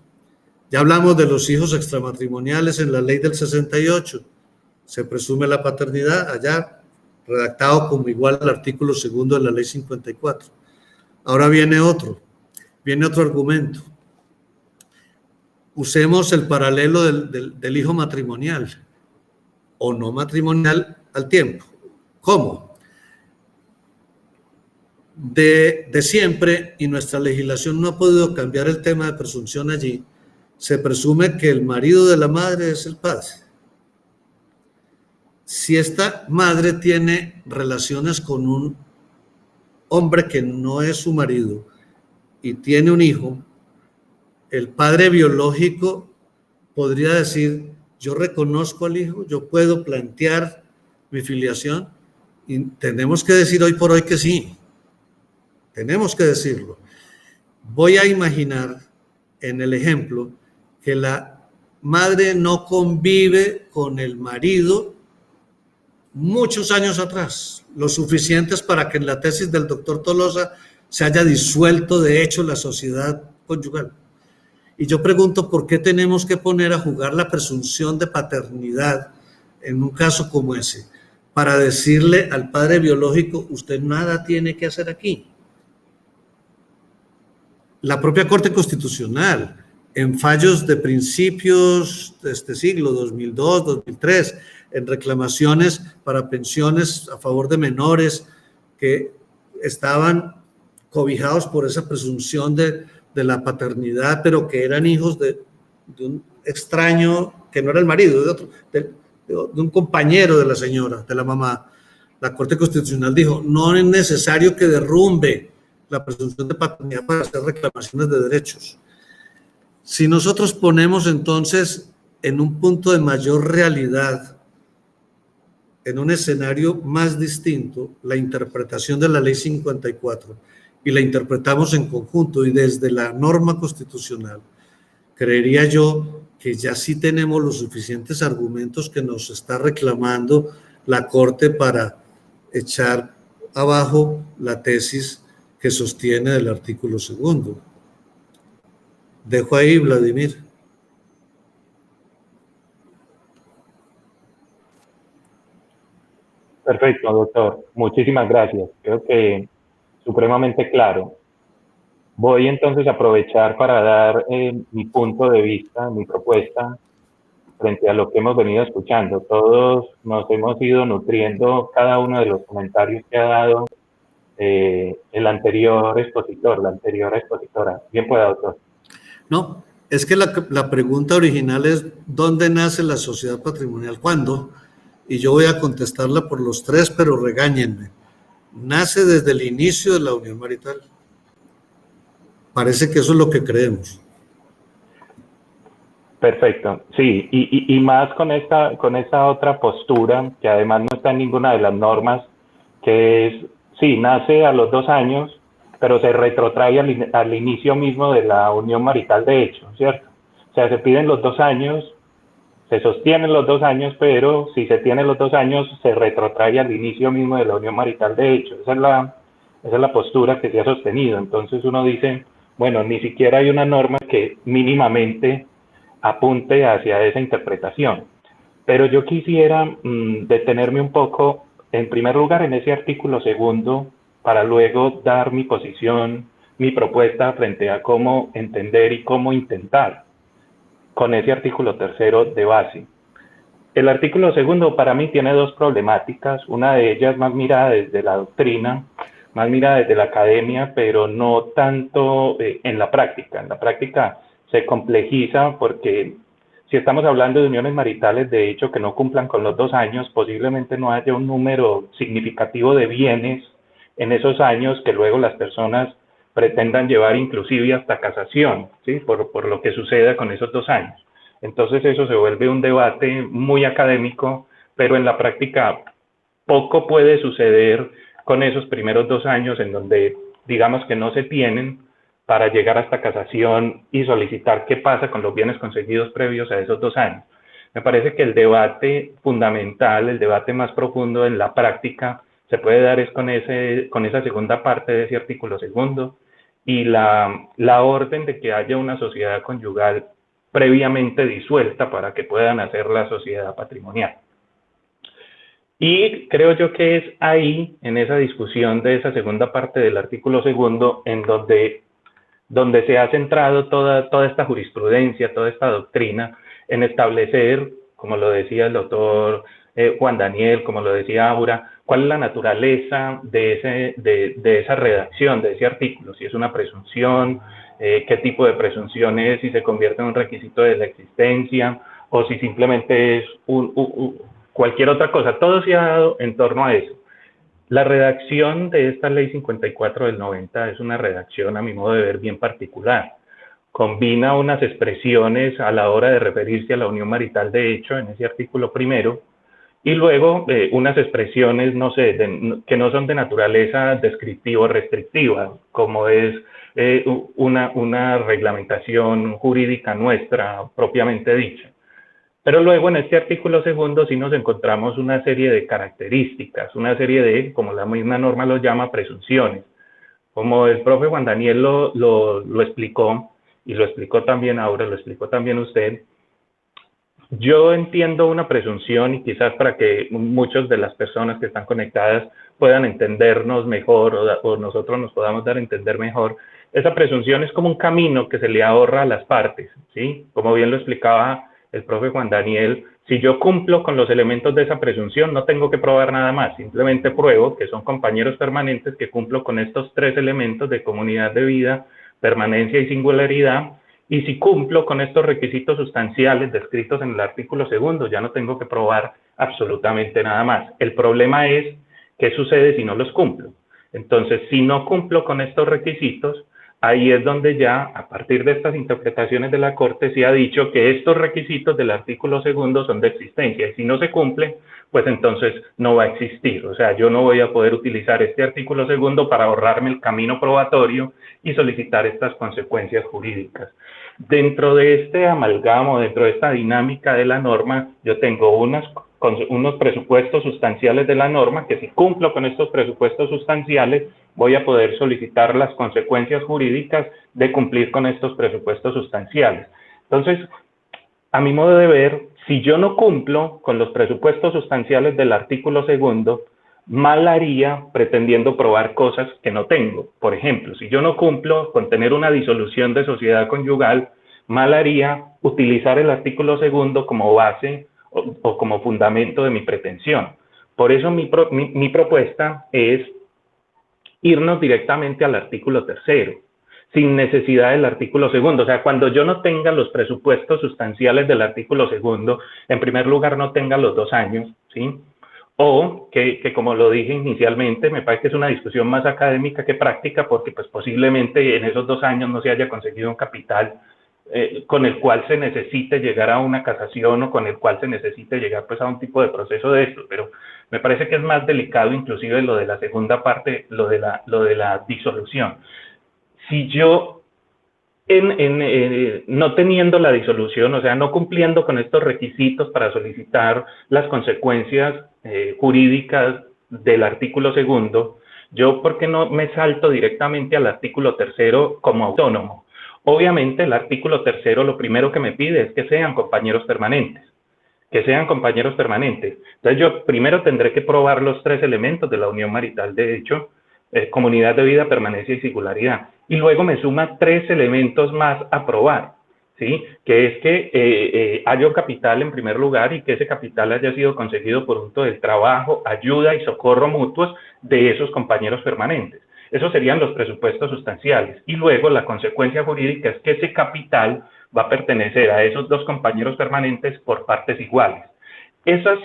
Ya hablamos de los hijos extramatrimoniales en la ley del 68. Se presume la paternidad allá, redactado como igual al artículo 2 de la ley 54. Ahora viene otro argumento. Usemos el paralelo del hijo matrimonial o no matrimonial al tiempo. ¿Cómo? De siempre, y nuestra legislación no ha podido cambiar el tema de presunción allí, se presume que el marido de la madre es el padre. Si esta madre tiene relaciones con un hombre que no es su marido y tiene un hijo, el padre biológico podría decir, yo reconozco al hijo, yo puedo plantear mi filiación. Y tenemos que decir hoy por hoy que sí. Tenemos que decirlo. Voy a imaginar en el ejemplo que la madre no convive con el marido muchos años atrás, lo suficientes para que en la tesis del doctor Tolosa se haya disuelto de hecho la sociedad conyugal. Y yo pregunto, ¿por qué tenemos que poner a jugar la presunción de paternidad en un caso como ese? Para decirle al padre biológico, usted nada tiene que hacer aquí. La propia Corte Constitucional, en fallos de principios de este siglo, 2002, 2003, en reclamaciones para pensiones a favor de menores que estaban cobijados por esa presunción de la paternidad, pero que eran hijos de un extraño, que no era el marido, de un compañero de la señora, de la mamá. La Corte Constitucional dijo, no es necesario que derrumbe la presunción de paternidad para hacer reclamaciones de derechos. Si nosotros ponemos entonces en un punto de mayor realidad, en un escenario más distinto, la interpretación de la Ley 54 y la interpretamos en conjunto y desde la norma constitucional, creería yo que ya sí tenemos los suficientes argumentos que nos está reclamando la Corte para echar abajo la tesis que sostiene del artículo 2. Dejo ahí, Vladimir. Perfecto, doctor. Muchísimas gracias. Creo que supremamente claro. Voy entonces a aprovechar para dar mi punto de vista, mi propuesta frente a lo que hemos venido escuchando. Todos nos hemos ido nutriendo cada uno de los comentarios que ha dado el anterior expositor, la anterior expositora. Bien pueda, doctor. No, es que la pregunta original es ¿dónde nace la sociedad patrimonial? ¿Cuándo? Y yo voy a contestarla por los tres, pero regáñenme. Nace desde el inicio de la unión marital. Parece que eso es lo que creemos. Perfecto, sí, y más con esta otra postura, que además no está en ninguna de las normas, que es, sí, nace a los 2 años, pero se retrotrae al inicio mismo de la unión marital de hecho, ¿cierto? O sea, se piden los 2 años, se sostienen los 2 años, pero si se tienen los 2 años, se retrotrae al inicio mismo de la unión marital de hecho. Esa es la postura que se ha sostenido. Entonces uno dice, bueno, ni siquiera hay una norma que mínimamente apunte hacia esa interpretación. Pero yo quisiera detenerme un poco, en primer lugar, en ese artículo 2, para luego dar mi posición, mi propuesta frente a cómo entender y cómo intentar con ese artículo 3 de base. El artículo 2 para mí tiene 2 problemáticas, una de ellas más mirada desde la doctrina, más mirada desde la academia, pero no tanto en la práctica. En la práctica se complejiza porque si estamos hablando de uniones maritales de hecho que no cumplan con los 2 años, posiblemente no haya un número significativo de bienes en esos años que luego las personas pretendan llevar inclusive hasta casación, ¿sí? por lo que suceda con esos 2 años. Entonces eso se vuelve un debate muy académico, pero en la práctica poco puede suceder con esos primeros 2 años en donde digamos que no se tienen para llegar hasta casación y solicitar qué pasa con los bienes conseguidos previos a esos 2 años. Me parece que el debate fundamental, el debate más profundo en la práctica se puede dar es con esa segunda parte de ese artículo 2 y la orden de que haya una sociedad conyugal previamente disuelta para que puedan hacer la sociedad patrimonial. Y creo yo que es ahí, en esa discusión de esa segunda parte del artículo 2, en donde se ha centrado toda esta jurisprudencia, toda esta doctrina, en establecer, como lo decía el doctor Juan Daniel, como lo decía Aura, cuál es la naturaleza de esa redacción, de ese artículo, si es una presunción, qué tipo de presunción es, si se convierte en un requisito de la existencia, o si simplemente es cualquier otra cosa. Todo se ha dado en torno a eso. La redacción de esta ley 54 del 90 es una redacción, a mi modo de ver, bien particular. Combina unas expresiones a la hora de referirse a la unión marital de hecho en ese artículo 1 y luego unas expresiones, no sé, que no son de naturaleza descriptiva o restrictiva, como es una reglamentación jurídica nuestra propiamente dicha. Pero luego en este artículo segundo sí nos encontramos una serie de características, una serie de, como la misma norma lo llama, presunciones. Como el profe Juan Daniel lo explicó, y lo explicó también ahora, lo explicó también usted, yo entiendo una presunción, y quizás para que muchas de las personas que están conectadas puedan entendernos mejor, o nosotros nos podamos dar a entender mejor, esa presunción es como un camino que se le ahorra a las partes, ¿sí? Como bien lo explicaba el profe Juan Daniel, si yo cumplo con los elementos de esa presunción, no tengo que probar nada más, simplemente pruebo que son compañeros permanentes, que cumplo con estos tres elementos de comunidad de vida, permanencia y singularidad, y si cumplo con estos requisitos sustanciales descritos en el artículo segundo, ya no tengo que probar absolutamente nada más. El problema es, ¿qué sucede si no los cumplo? Entonces, si no cumplo con estos requisitos, ahí es donde ya, a partir de estas interpretaciones de la Corte, se ha dicho que estos requisitos del artículo segundo son de existencia, y si no se cumplen, pues entonces no va a existir. O sea, yo no voy a poder utilizar este artículo segundo para ahorrarme el camino probatorio y solicitar estas consecuencias jurídicas. Dentro de este amalgamo, dentro de esta dinámica de la norma, yo tengo unos presupuestos sustanciales de la norma, que si cumplo con estos presupuestos sustanciales, voy a poder solicitar las consecuencias jurídicas de cumplir con estos presupuestos sustanciales. Entonces, a mi modo de ver, si yo no cumplo con los presupuestos sustanciales del artículo segundo, mal haría pretendiendo probar cosas que no tengo. Por ejemplo, si yo no cumplo con tener una disolución de sociedad conyugal, mal haría utilizar el artículo segundo como base o como fundamento de mi pretensión. Por eso mi propuesta es irnos directamente al artículo tercero, sin necesidad del artículo segundo. O sea, cuando yo no tenga los presupuestos sustanciales del artículo segundo, en primer lugar no tenga los 2 años, ¿sí? O que como lo dije inicialmente, me parece que es una discusión más académica que práctica, porque pues posiblemente en esos 2 años no se haya conseguido un capital con el cual se necesite llegar a una casación, o con el cual se necesite llegar pues a un tipo de proceso de esto. Pero me parece que es más delicado inclusive lo de la segunda parte, lo de la disolución. Si yo no teniendo la disolución, o sea, no cumpliendo con estos requisitos para solicitar las consecuencias jurídicas del artículo segundo, yo, ¿por qué no me salto directamente al artículo tercero como autónomo? Obviamente, el artículo tercero lo primero que me pide es que sean compañeros permanentes. Que sean compañeros permanentes. Entonces, yo primero tendré que probar los 3 elementos de la unión marital de hecho, comunidad de vida, permanencia y singularidad. Y luego me suma 3 elementos más a probar, ¿sí? Que es que haya un capital en primer lugar, y que ese capital haya sido conseguido por fruto del trabajo, ayuda y socorro mutuos de esos compañeros permanentes. Esos serían los presupuestos sustanciales. Y luego la consecuencia jurídica es que ese capital va a pertenecer a esos 2 compañeros permanentes por partes iguales. Esa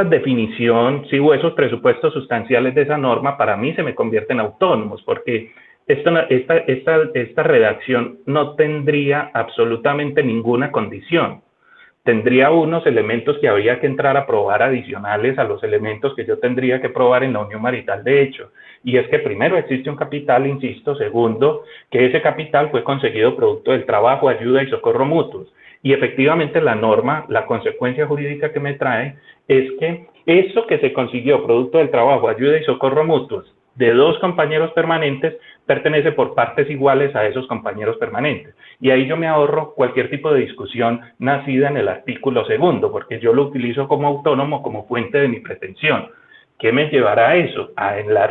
definición, sí, o esos presupuestos sustanciales de esa norma, para mí se me convierten en autónomos, porque esta redacción no tendría absolutamente ninguna condición. Tendría unos elementos que habría que entrar a probar adicionales a los elementos que yo tendría que probar en la unión marital de hecho. Y es que primero existe un capital, insisto, segundo, que ese capital fue conseguido producto del trabajo, ayuda y socorro mutuos. Y efectivamente la norma, la consecuencia jurídica que me trae es que eso que se consiguió producto del trabajo, ayuda y socorro mutuos de 2 compañeros permanentes pertenece por partes iguales a esos compañeros permanentes. Y ahí yo me ahorro cualquier tipo de discusión nacida en el artículo segundo, porque yo lo utilizo como autónomo, como fuente de mi pretensión. ¿Qué me llevará a eso?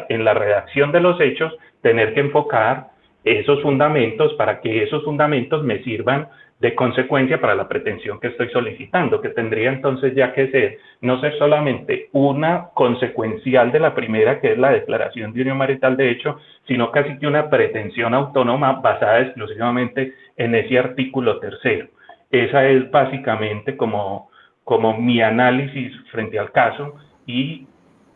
En la redacción de los hechos, tener que enfocar esos fundamentos para que esos fundamentos me sirvan de consecuencia para la pretensión que estoy solicitando, que tendría entonces ya que ser, no ser solamente una consecuencial de la primera, que es la declaración de unión marital de hecho, sino casi que una pretensión autónoma basada exclusivamente en ese artículo tercero. Esa es básicamente como mi análisis frente al caso, y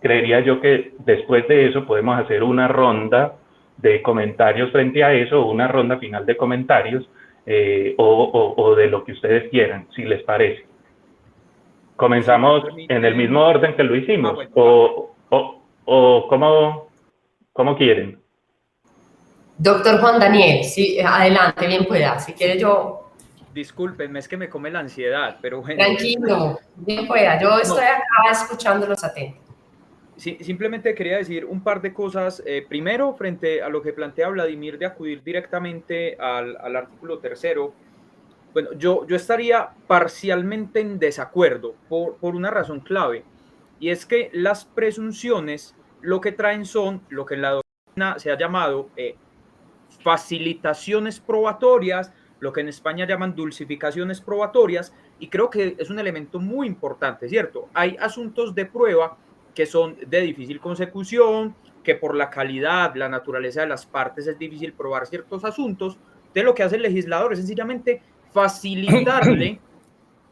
creería yo que después de eso podemos hacer una ronda de comentarios frente a eso, una ronda final de comentarios, o de lo que ustedes quieran, si les parece. ¿Comenzamos en el mismo orden que lo hicimos? Bueno. ¿O cómo quieren? Doctor Juan Daniel, sí, adelante, bien pueda. Si quiere yo... Discúlpenme, es que me come la ansiedad, pero bueno. Tranquilo, bien pueda. Yo estoy acá escuchándolos atentos. Sí, simplemente quería decir un par de cosas. Primero, frente a lo que plantea Vladimir de acudir directamente al artículo 3º, bueno, yo estaría parcialmente en desacuerdo por una razón clave, y es que las presunciones lo que traen son lo que en la doctrina se ha llamado facilitaciones probatorias, lo que en España llaman dulcificaciones probatorias, y creo que es un elemento muy importante, ¿cierto? Hay asuntos de prueba que son de difícil consecución, que por la calidad, la naturaleza de las partes es difícil probar ciertos asuntos. Entonces lo que hace el legislador es sencillamente facilitarle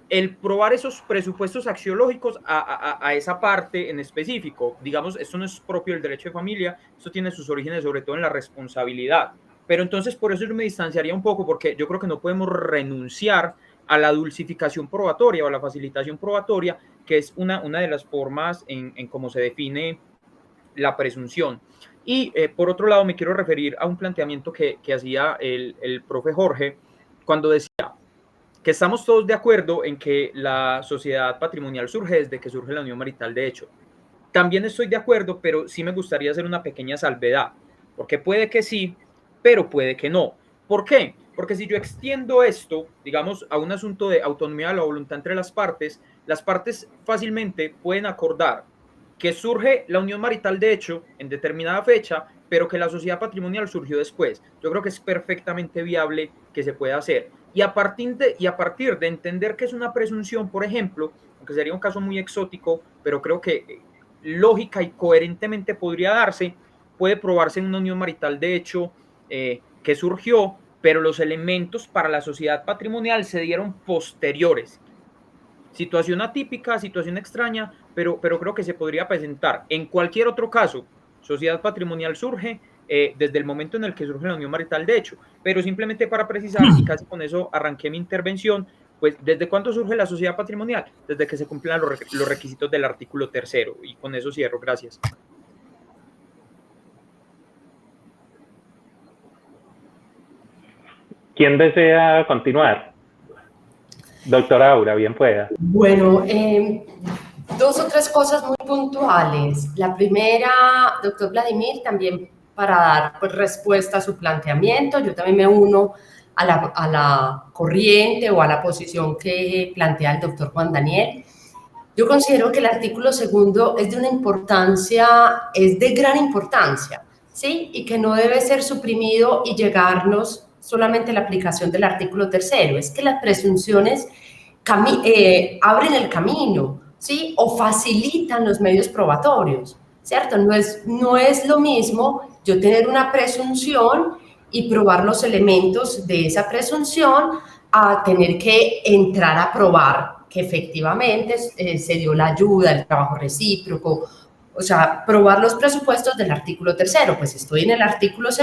el probar esos presupuestos axiológicos a esa parte en específico. Digamos, esto no es propio del derecho de familia, esto tiene sus orígenes sobre todo en la responsabilidad. Pero entonces por eso yo me distanciaría un poco, porque yo creo que no podemos renunciar a la dulcificación probatoria o a la facilitación probatoria, que es una de las formas en cómo se define la presunción. Y por otro lado me quiero referir a un planteamiento que hacía el profe Jorge cuando decía que estamos todos de acuerdo en que la sociedad patrimonial surge desde que surge la unión marital de hecho. También estoy de acuerdo, pero sí me gustaría hacer una pequeña salvedad, porque puede que sí, pero puede que no. ¿Por qué? Porque si yo extiendo esto, digamos, a un asunto de autonomía de la voluntad entre las partes fácilmente pueden acordar que surge la unión marital de hecho en determinada fecha, pero que la sociedad patrimonial surgió después. Yo creo que es perfectamente viable que se pueda hacer. Y a partir de entender que es una presunción, por ejemplo, aunque sería un caso muy exótico, pero creo que lógica y coherentemente podría darse, puede probarse en una unión marital de hecho que surgió, pero los elementos para la sociedad patrimonial se dieron posteriores. Situación atípica, situación extraña, pero creo que se podría presentar. En cualquier otro caso, sociedad patrimonial surge desde el momento en el que surge la unión marital de hecho, pero simplemente para precisar, y casi con eso arranqué mi intervención, pues ¿desde cuándo surge la sociedad patrimonial? Desde que se cumplan los requisitos del artículo 3º, y con eso cierro, gracias. ¿Quién desea continuar? Doctora Aura, bien pueda. Bueno, dos o tres cosas muy puntuales. La primera, doctor Vladimir, también para dar pues, respuesta a su planteamiento, yo también me uno a la corriente o a la posición que plantea el doctor Juan Daniel. Yo considero que el artículo 2 es de una importancia, es de gran importancia, ¿sí? Y que no debe ser suprimido y llegarnos solamente a la aplicación del artículo 3º. Es que las presunciones abren el camino, ¿sí? O facilitan los medios probatorios, ¿cierto? No es lo mismo yo tener una presunción y probar los elementos de esa presunción a tener que entrar a probar que efectivamente se dio la ayuda, el trabajo recíproco, o sea, probar los presupuestos del artículo 3º. Pues estoy en el artículo 2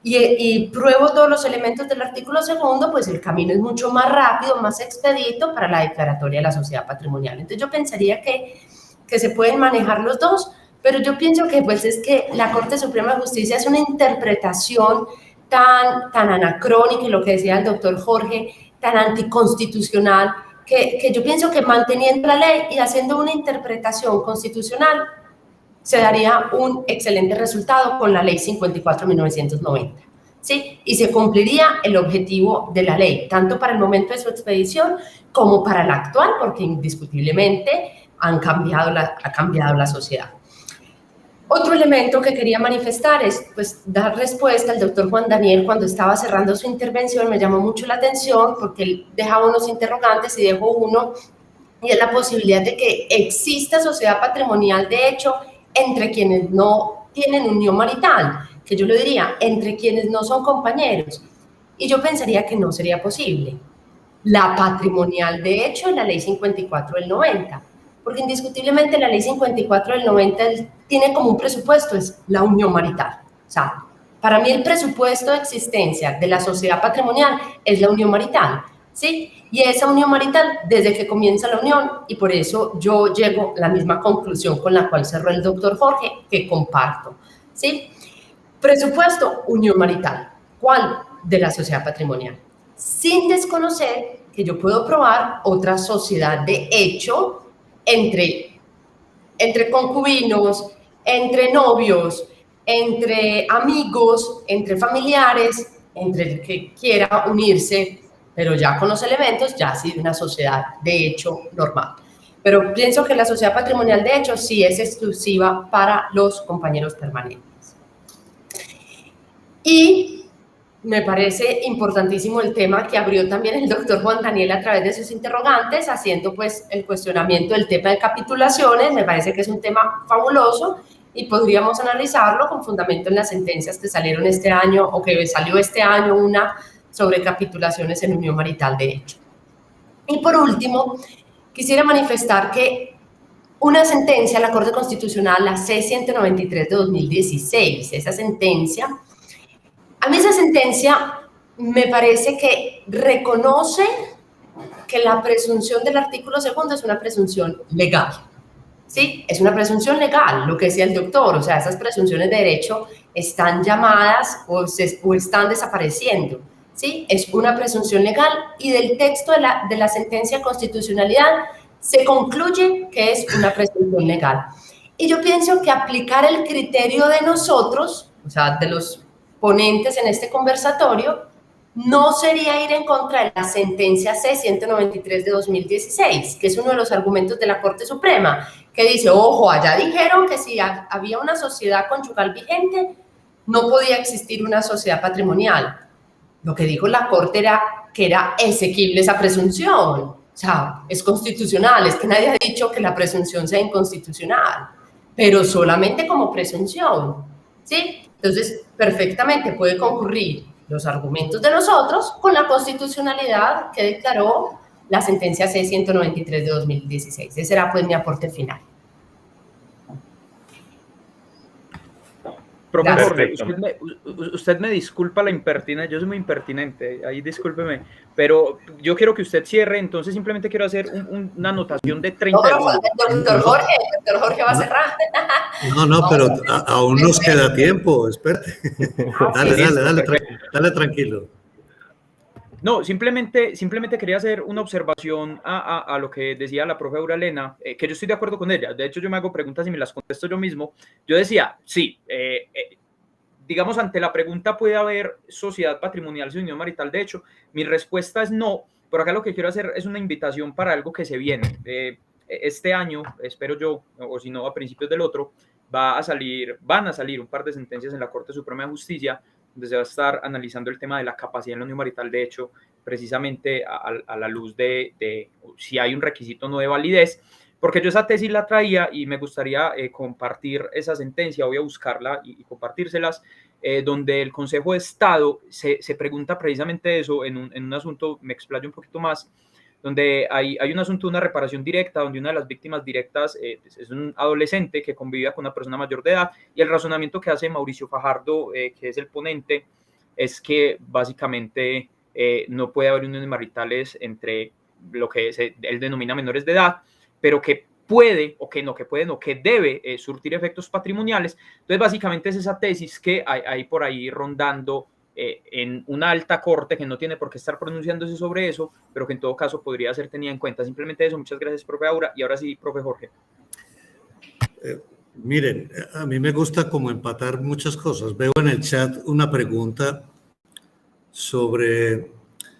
y pruebo todos los elementos del artículo 2, pues el camino es mucho más rápido, más expedito para la declaratoria de la sociedad patrimonial. Entonces yo pensaría que se pueden manejar los dos, pero yo pienso que pues es que la Corte Suprema de Justicia es una interpretación tan anacrónica, y lo que decía el doctor Jorge, tan anticonstitucional, que yo pienso que manteniendo la ley y haciendo una interpretación constitucional se daría un excelente resultado con la ley 54 de 1990, ¿sí? Y se cumpliría el objetivo de la ley, tanto para el momento de su expedición como para la actual, porque indiscutiblemente ha cambiado la sociedad. Otro elemento que quería manifestar es pues, dar respuesta al doctor Juan Daniel cuando estaba cerrando su intervención. Me llamó mucho la atención porque él dejaba unos interrogantes y dejó uno, y es la posibilidad de que exista sociedad patrimonial de hecho entre quienes no tienen unión marital, que yo le diría, entre quienes no son compañeros. Y yo pensaría que no sería posible. La patrimonial de hecho es la ley 54 del 90, porque indiscutiblemente la ley 54 del 90 tiene como un presupuesto, es la unión marital. O sea, para mí el presupuesto de existencia de la sociedad patrimonial es la unión marital. ¿sí? Y esa unión marital desde que comienza la unión, y por eso yo llego a la misma conclusión con la cual cerró el doctor Jorge, que comparto, ¿sí? Presupuesto, unión marital. ¿Cuál? De la sociedad patrimonial. Sin desconocer que yo puedo probar otra sociedad de hecho entre concubinos, entre novios, entre amigos, entre familiares, entre el que quiera unirse, pero ya con los elementos, ya sí de una sociedad de hecho normal. Pero pienso que la sociedad patrimonial de hecho sí es exclusiva para los compañeros permanentes. Y me parece importantísimo el tema que abrió también el doctor Juan Daniel a través de sus interrogantes, haciendo pues el cuestionamiento del tema de capitulaciones. Me parece que es un tema fabuloso y podríamos analizarlo con fundamento en las sentencias que salieron este año o que salió este año, una sobre capitulaciones en unión marital de hecho. Y por último, quisiera manifestar que una sentencia, la Corte Constitucional, la C-193 de 2016, esa sentencia, a mí esa sentencia me parece que reconoce que la presunción del artículo segundo es una presunción legal, ¿sí? Es una presunción legal, lo que decía el doctor, o sea, esas presunciones de derecho están llamadas o están desapareciendo, ¿sí? Es una presunción legal y del texto de la sentencia de constitucionalidad se concluye que es una presunción legal. Y yo pienso que aplicar el criterio de nosotros, o sea, de los ponentes en este conversatorio, no sería ir en contra de la sentencia C-193 de 2016, que es uno de los argumentos de la Corte Suprema, que dice, ojo, allá dijeron que si había una sociedad conyugal vigente, no podía existir una sociedad patrimonial. Lo que dijo la Corte era que era exequible esa presunción, o sea, es constitucional, es que nadie ha dicho que la presunción sea inconstitucional, pero solamente como presunción, ¿sí? Entonces, perfectamente puede concurrir los argumentos de nosotros con la constitucionalidad que declaró la sentencia C-193 de 2016. Ese será pues mi aporte final. Profesor, usted me disculpa la impertinencia, yo soy muy impertinente, ahí discúlpeme, pero yo quiero que usted cierre, entonces simplemente quiero hacer una anotación de 30 segundos. Doctor Jorge va a cerrar. No, pero aún nos queda tiempo, espérate. Dale tranquilo. No, simplemente quería hacer una observación a lo que decía la profe Auralena, que yo estoy de acuerdo con ella. De hecho, yo me hago preguntas y me las contesto yo mismo. Yo decía, sí, digamos, ante la pregunta, ¿puede haber sociedad patrimonial sin unión marital? De hecho, mi respuesta es no. Por acá lo que quiero hacer es una invitación para algo que se viene. Este año, espero yo, o si no, a principios del otro, van a salir un par de sentencias en la Corte Suprema de Justicia donde se va a estar analizando el tema de la capacidad en la unión marital, de hecho, precisamente a la luz de si hay un requisito no de validez, porque yo esa tesis la traía y me gustaría compartir esa sentencia, voy a buscarla y compartírselas, donde el Consejo de Estado se pregunta precisamente eso en un asunto, me explayo un poquito más, donde hay un asunto de una reparación directa, donde una de las víctimas directas es un adolescente que convivía con una persona mayor de edad, y el razonamiento que hace Mauricio Fajardo, que es el ponente, es que básicamente no puede haber uniones maritales entre lo que él denomina menores de edad, pero que puede, o que no, que puede, no, que debe surtir efectos patrimoniales. Entonces, básicamente es esa tesis que hay por ahí rondando en una alta corte que no tiene por qué estar pronunciándose sobre eso, pero que en todo caso podría ser tenida en cuenta. Simplemente eso. Muchas gracias, profe Aura. Y ahora sí, profe Jorge. Miren, a mí me gusta como empatar muchas cosas. Veo en el chat una pregunta sobre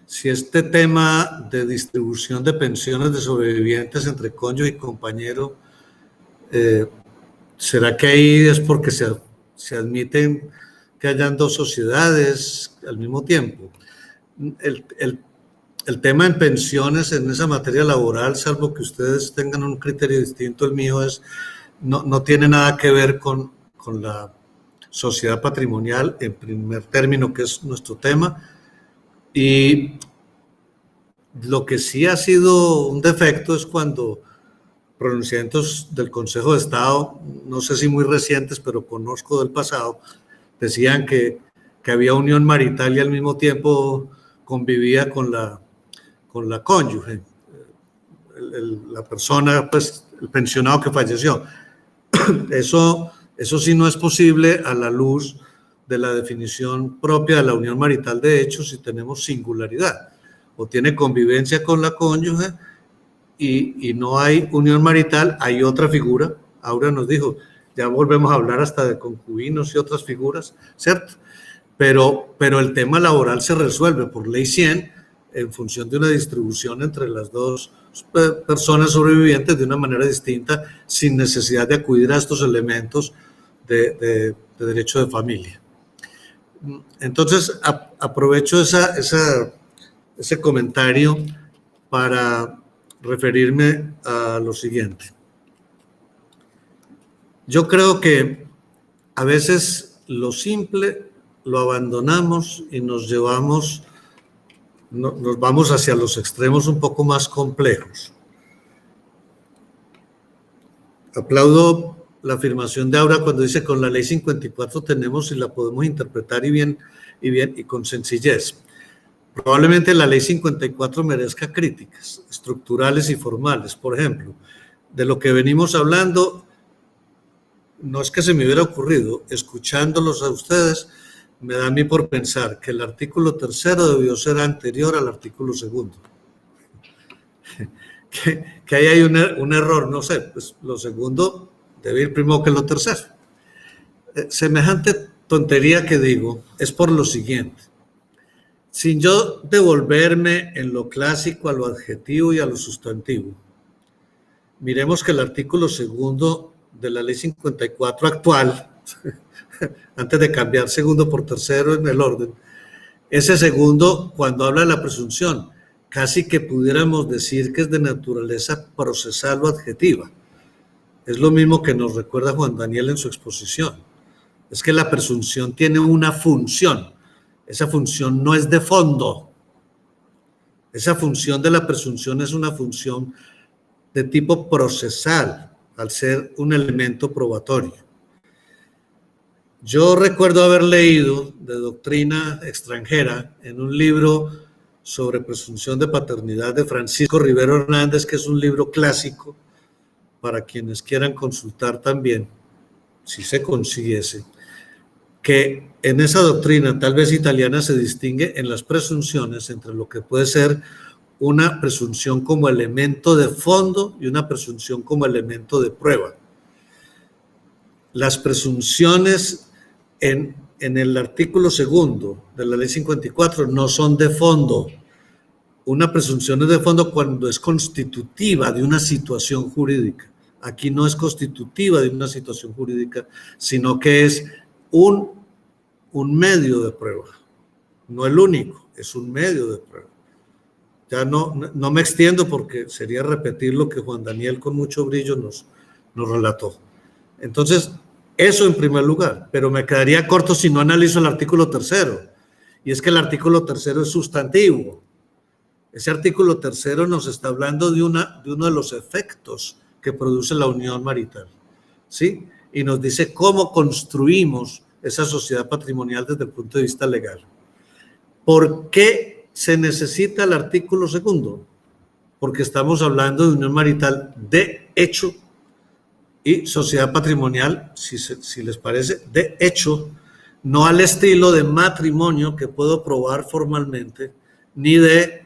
si este tema de distribución de pensiones de sobrevivientes entre cónyuge y compañero, ¿será que ahí es porque se admiten que hayan dos sociedades al mismo tiempo? El tema en pensiones, en esa materia laboral, salvo que ustedes tengan un criterio distinto, el mío no tiene nada que ver con la sociedad patrimonial, en primer término, que es nuestro tema. Y lo que sí ha sido un defecto es cuando pronunciamientos del Consejo de Estado, no sé si muy recientes, pero conozco del pasado, decían que había unión marital y al mismo tiempo convivía con con la cónyuge, la persona, pues el pensionado que falleció. Eso sí no es posible a la luz de la definición propia de la unión marital de hecho si tenemos singularidad o tiene convivencia con la cónyuge y no hay unión marital, hay otra figura. Aura nos dijo, ya volvemos a hablar hasta de concubinos y otras figuras, ¿cierto? Pero el tema laboral se resuelve por ley 100 en función de una distribución entre las dos personas sobrevivientes de una manera distinta, sin necesidad de acudir a estos elementos de derecho de familia. Entonces, aprovecho ese comentario para referirme a lo siguiente. Yo creo que a veces lo simple lo abandonamos y nos vamos hacia los extremos un poco más complejos. Aplaudo la afirmación de Aura cuando dice con la ley 54 tenemos y la podemos interpretar y con sencillez. Probablemente la ley 54 merezca críticas estructurales y formales. Por ejemplo, de lo que venimos hablando, no es que se me hubiera ocurrido, escuchándolos a ustedes, me da a mí por pensar que el artículo 3º debió ser anterior al artículo 2º. Que ahí hay un error, no sé, pues lo segundo debe ir primero que lo tercero. Semejante tontería que digo es por lo siguiente. Sin yo devolverme en lo clásico a lo adjetivo y a lo sustantivo, miremos que el artículo 2º de la ley 54 actual, antes de cambiar segundo por tercero en el orden, ese segundo, cuando habla de la presunción, casi que pudiéramos decir que es de naturaleza procesal o adjetiva. Es lo mismo que nos recuerda Juan Daniel en su exposición. Es que la presunción tiene una función. Esa función no es de fondo. Esa función de la presunción es una función de tipo procesal, al ser un elemento probatorio. Yo recuerdo haber leído de doctrina extranjera en un libro sobre presunción de paternidad de Francisco Rivero Hernández, que es un libro clásico para quienes quieran consultar también, si se consiguiese, que en esa doctrina, tal vez italiana, se distingue en las presunciones entre lo que puede ser una presunción como elemento de fondo y una presunción como elemento de prueba. Las presunciones en el artículo 2 de la ley 54 no son de fondo. Una presunción es de fondo cuando es constitutiva de una situación jurídica. Aquí no es constitutiva de una situación jurídica, sino que es un medio de prueba. No el único, es un medio de prueba. Ya no me extiendo porque sería repetir lo que Juan Daniel con mucho brillo nos relató. Entonces, eso en primer lugar, pero me quedaría corto si no analizo el artículo 3º. Y es que el artículo 3º es sustantivo. Ese artículo 3º nos está hablando de uno de los efectos que produce la unión marital, ¿sí? Y nos dice cómo construimos esa sociedad patrimonial desde el punto de vista legal. ¿Por qué se necesita el artículo 2? Porque estamos hablando de unión marital de hecho y sociedad patrimonial, si les parece, de hecho, no al estilo de matrimonio que puedo probar formalmente, ni de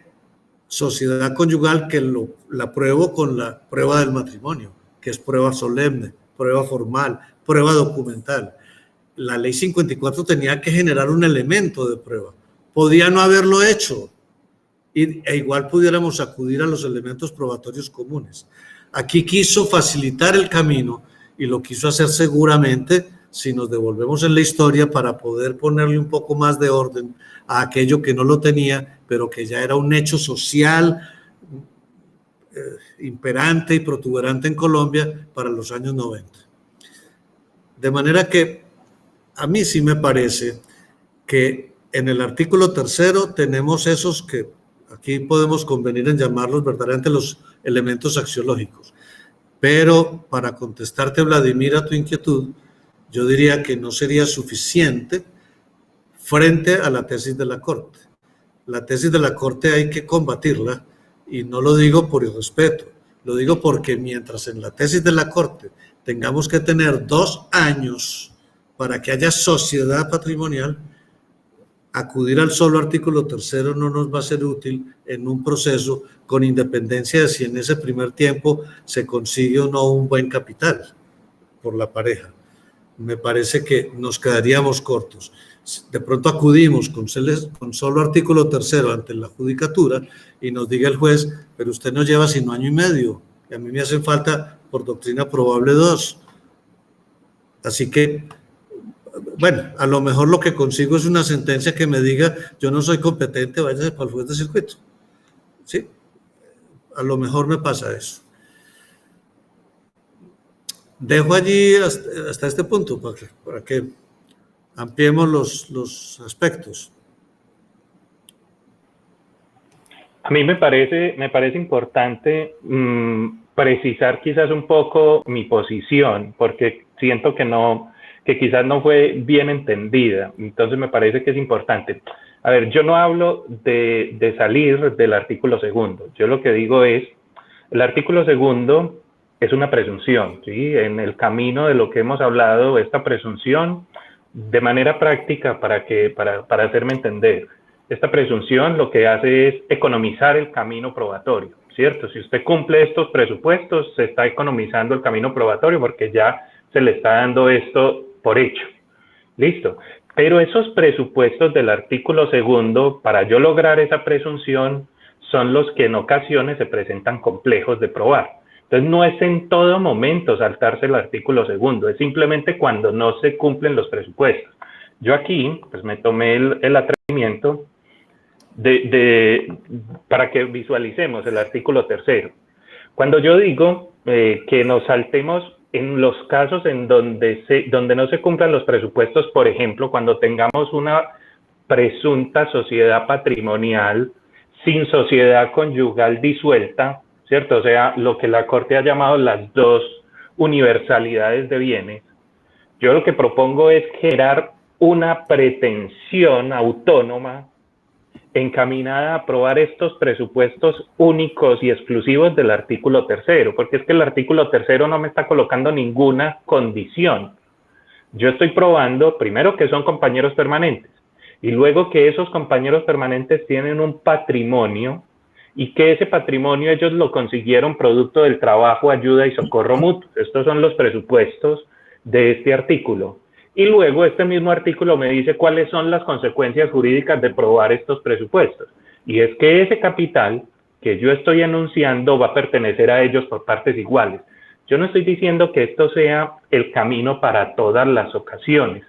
sociedad conyugal que la pruebo con la prueba del matrimonio, que es prueba solemne, prueba formal, prueba documental. La ley 54 tenía que generar un elemento de prueba. Podía no haberlo hecho e igual pudiéramos acudir a los elementos probatorios comunes. Aquí quiso facilitar el camino y lo quiso hacer seguramente, si nos devolvemos en la historia, para poder ponerle un poco más de orden a aquello que no lo tenía, pero que ya era un hecho social imperante y protuberante en Colombia para los años 90. De manera que a mí sí me parece que en el artículo 3º tenemos esos que aquí podemos convenir en llamarlos verdaderamente los elementos axiológicos. Pero para contestarte, Vladimir, a tu inquietud, yo diría que no sería suficiente frente a la tesis de la Corte. La tesis de la Corte hay que combatirla y no lo digo por irrespeto, lo digo porque mientras en la tesis de la Corte tengamos que tener 2 años para que haya sociedad patrimonial, acudir al solo artículo 3 no nos va a ser útil en un proceso con independencia de si en ese primer tiempo se consigue o no un buen capital por la pareja. Me parece que nos quedaríamos cortos. De pronto acudimos con solo artículo 3 ante la judicatura y nos diga el juez, pero usted no lleva sino 1 año y medio, y a mí me hacen falta por doctrina probable 2. Así que, bueno, a lo mejor lo que consigo es una sentencia que me diga, yo no soy competente, váyase para el juez de circuito. Sí, a lo mejor me pasa eso. Dejo allí hasta este punto para que ampliemos los aspectos. A mí me parece importante precisar quizás un poco mi posición, porque siento que quizás no fue bien entendida. Entonces me parece que es importante. A ver, yo no hablo de salir del artículo 2. Yo lo que digo es, el artículo 2 es una presunción, ¿sí? En el camino de lo que hemos hablado, esta presunción, de manera práctica, para hacerme entender, esta presunción lo que hace es economizar el camino probatorio, ¿cierto? Si usted cumple estos presupuestos, se está economizando el camino probatorio porque ya se le está dando esto por hecho. Listo. Pero esos presupuestos del artículo 2, para yo lograr esa presunción, son los que en ocasiones se presentan complejos de probar. Entonces, no es en todo momento saltarse el artículo 2, es simplemente cuando no se cumplen los presupuestos. Yo aquí, pues me tomé el atrevimiento para que visualicemos el artículo 3. Cuando yo digo que nos saltemos en los casos en donde no se cumplan los presupuestos, por ejemplo, cuando tengamos una presunta sociedad patrimonial sin sociedad conyugal disuelta, ¿cierto? O sea, lo que la Corte ha llamado las 2 universalidades de bienes. Yo lo que propongo es generar una pretensión autónoma encaminada a aprobar estos presupuestos únicos y exclusivos del artículo 3, porque es que el artículo 3 no me está colocando ninguna condición. Yo estoy probando, primero, que son compañeros permanentes, y luego que esos compañeros permanentes tienen un patrimonio, y que ese patrimonio ellos lo consiguieron producto del trabajo, ayuda y socorro mutuo. Estos son los presupuestos de este artículo. Y luego este mismo artículo me dice cuáles son las consecuencias jurídicas de probar estos presupuestos. Y es que ese capital que yo estoy enunciando va a pertenecer a ellos por partes iguales. Yo no estoy diciendo que esto sea el camino para todas las ocasiones.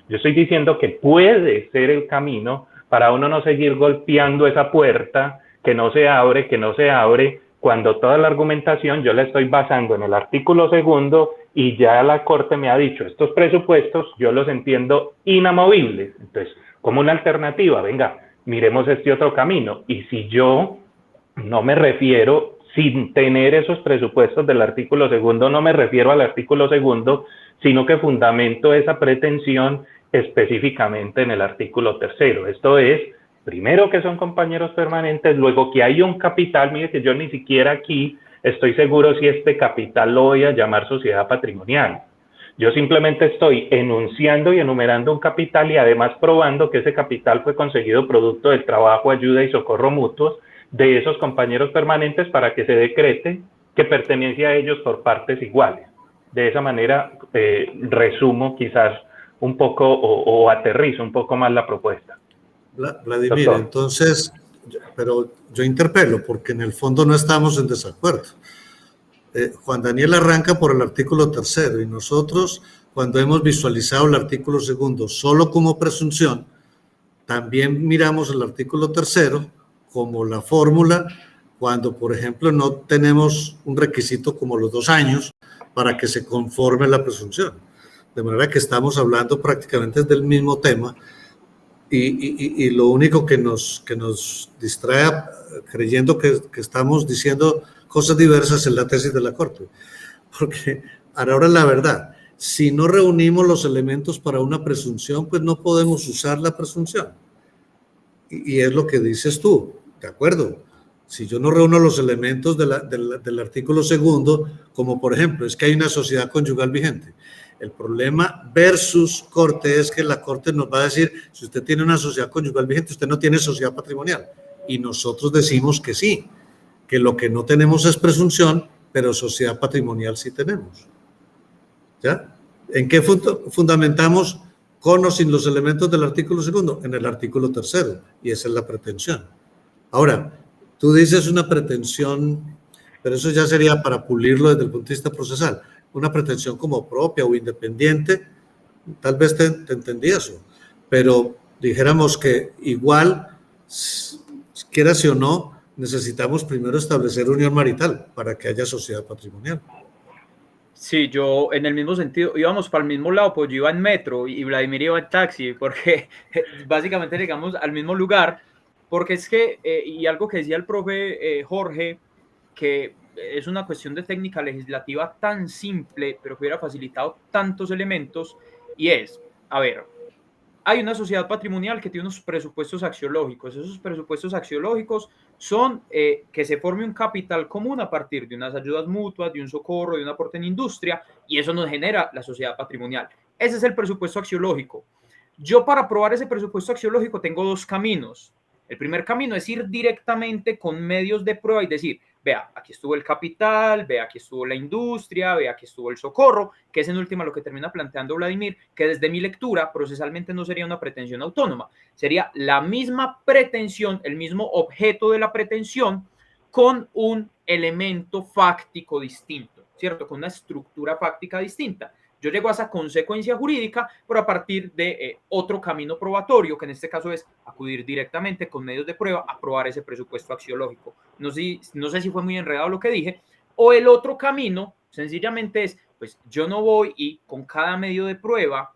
Yo estoy diciendo que puede ser el camino para uno no seguir golpeando esa puerta que no se abre, cuando toda la argumentación yo la estoy basando en el artículo 2 y ya la Corte me ha dicho, estos presupuestos yo los entiendo inamovibles. Entonces, como una alternativa, venga, miremos este otro camino. Y si yo no me refiero, sin tener esos presupuestos del artículo 2, no me refiero al artículo 2, sino que fundamento esa pretensión específicamente en el artículo 3. Esto es, primero que son compañeros permanentes, luego que hay un capital, mire que yo ni siquiera aquí estoy seguro si este capital lo voy a llamar sociedad patrimonial. Yo simplemente estoy enunciando y enumerando un capital y además probando que ese capital fue conseguido producto del trabajo, ayuda y socorro mutuos de esos compañeros permanentes para que se decrete que pertenece a ellos por partes iguales. De esa manera resumo quizás un poco o aterrizo un poco más la propuesta. Vladimir, doctor. Entonces, pero yo interpelo porque en el fondo no estamos en desacuerdo. Juan Daniel arranca por el artículo 3 y nosotros, cuando hemos visualizado el artículo 2 solo como presunción, también miramos el artículo 3 como la fórmula cuando, por ejemplo, no tenemos un requisito como los 2 años para que se conforme la presunción. De manera que estamos hablando prácticamente del mismo tema y lo único que nos distrae creyendo que estamos diciendo cosas diversas en la tesis de la Corte. Porque ahora la verdad, si no reunimos los elementos para una presunción, pues no podemos usar la presunción. Y es lo que dices tú, ¿de acuerdo? Si yo no reúno los elementos del artículo segundo, como por ejemplo, es que hay una sociedad conyugal vigente. El problema versus Corte es que la Corte nos va a decir, si usted tiene una sociedad conyugal vigente, usted no tiene sociedad patrimonial. Y nosotros decimos que sí, que lo que no tenemos es presunción, pero sociedad patrimonial sí tenemos. ¿Ya? ¿En qué fundamentamos con o sin los elementos del artículo segundo? En el artículo tercero, y esa es la pretensión. Ahora, tú dices una pretensión, pero eso ya sería para pulirlo desde el punto de vista procesal, una pretensión como propia o independiente, tal vez te entendí eso, pero dijéramos que igual, quieras o no, necesitamos primero establecer unión marital para que haya sociedad patrimonial. Sí, yo en el mismo sentido, íbamos para el mismo lado, pues yo iba en metro y Vladimir iba en taxi, porque básicamente llegamos al mismo lugar, porque es que, y algo que decía el profe Jorge, que es una cuestión de técnica legislativa tan simple, pero que hubiera facilitado tantos elementos, y es, a ver, hay una sociedad patrimonial que tiene unos presupuestos axiológicos. Esos presupuestos axiológicos son que se forme un capital común a partir de unas ayudas mutuas, de un socorro, de un aporte en industria, y eso nos genera la sociedad patrimonial. Ese es el presupuesto axiológico. Yo para aprobar ese presupuesto axiológico tengo dos caminos. El primer camino es ir directamente con medios de prueba y decir, vea, aquí estuvo el capital, vea, aquí estuvo la industria, vea, aquí estuvo el socorro, que es en última lo que termina planteando Vladimir, que desde mi lectura procesalmente no sería una pretensión autónoma, sería la misma pretensión, el mismo objeto de la pretensión con un elemento fáctico distinto, ¿cierto? Con una estructura fáctica distinta. Yo llego a esa consecuencia jurídica, pero a partir de otro camino probatorio, que en este caso es acudir directamente con medios de prueba a probar ese presupuesto axiológico. No sé si fue muy enredado lo que dije. O el otro camino, sencillamente es, pues yo no voy y con cada medio de prueba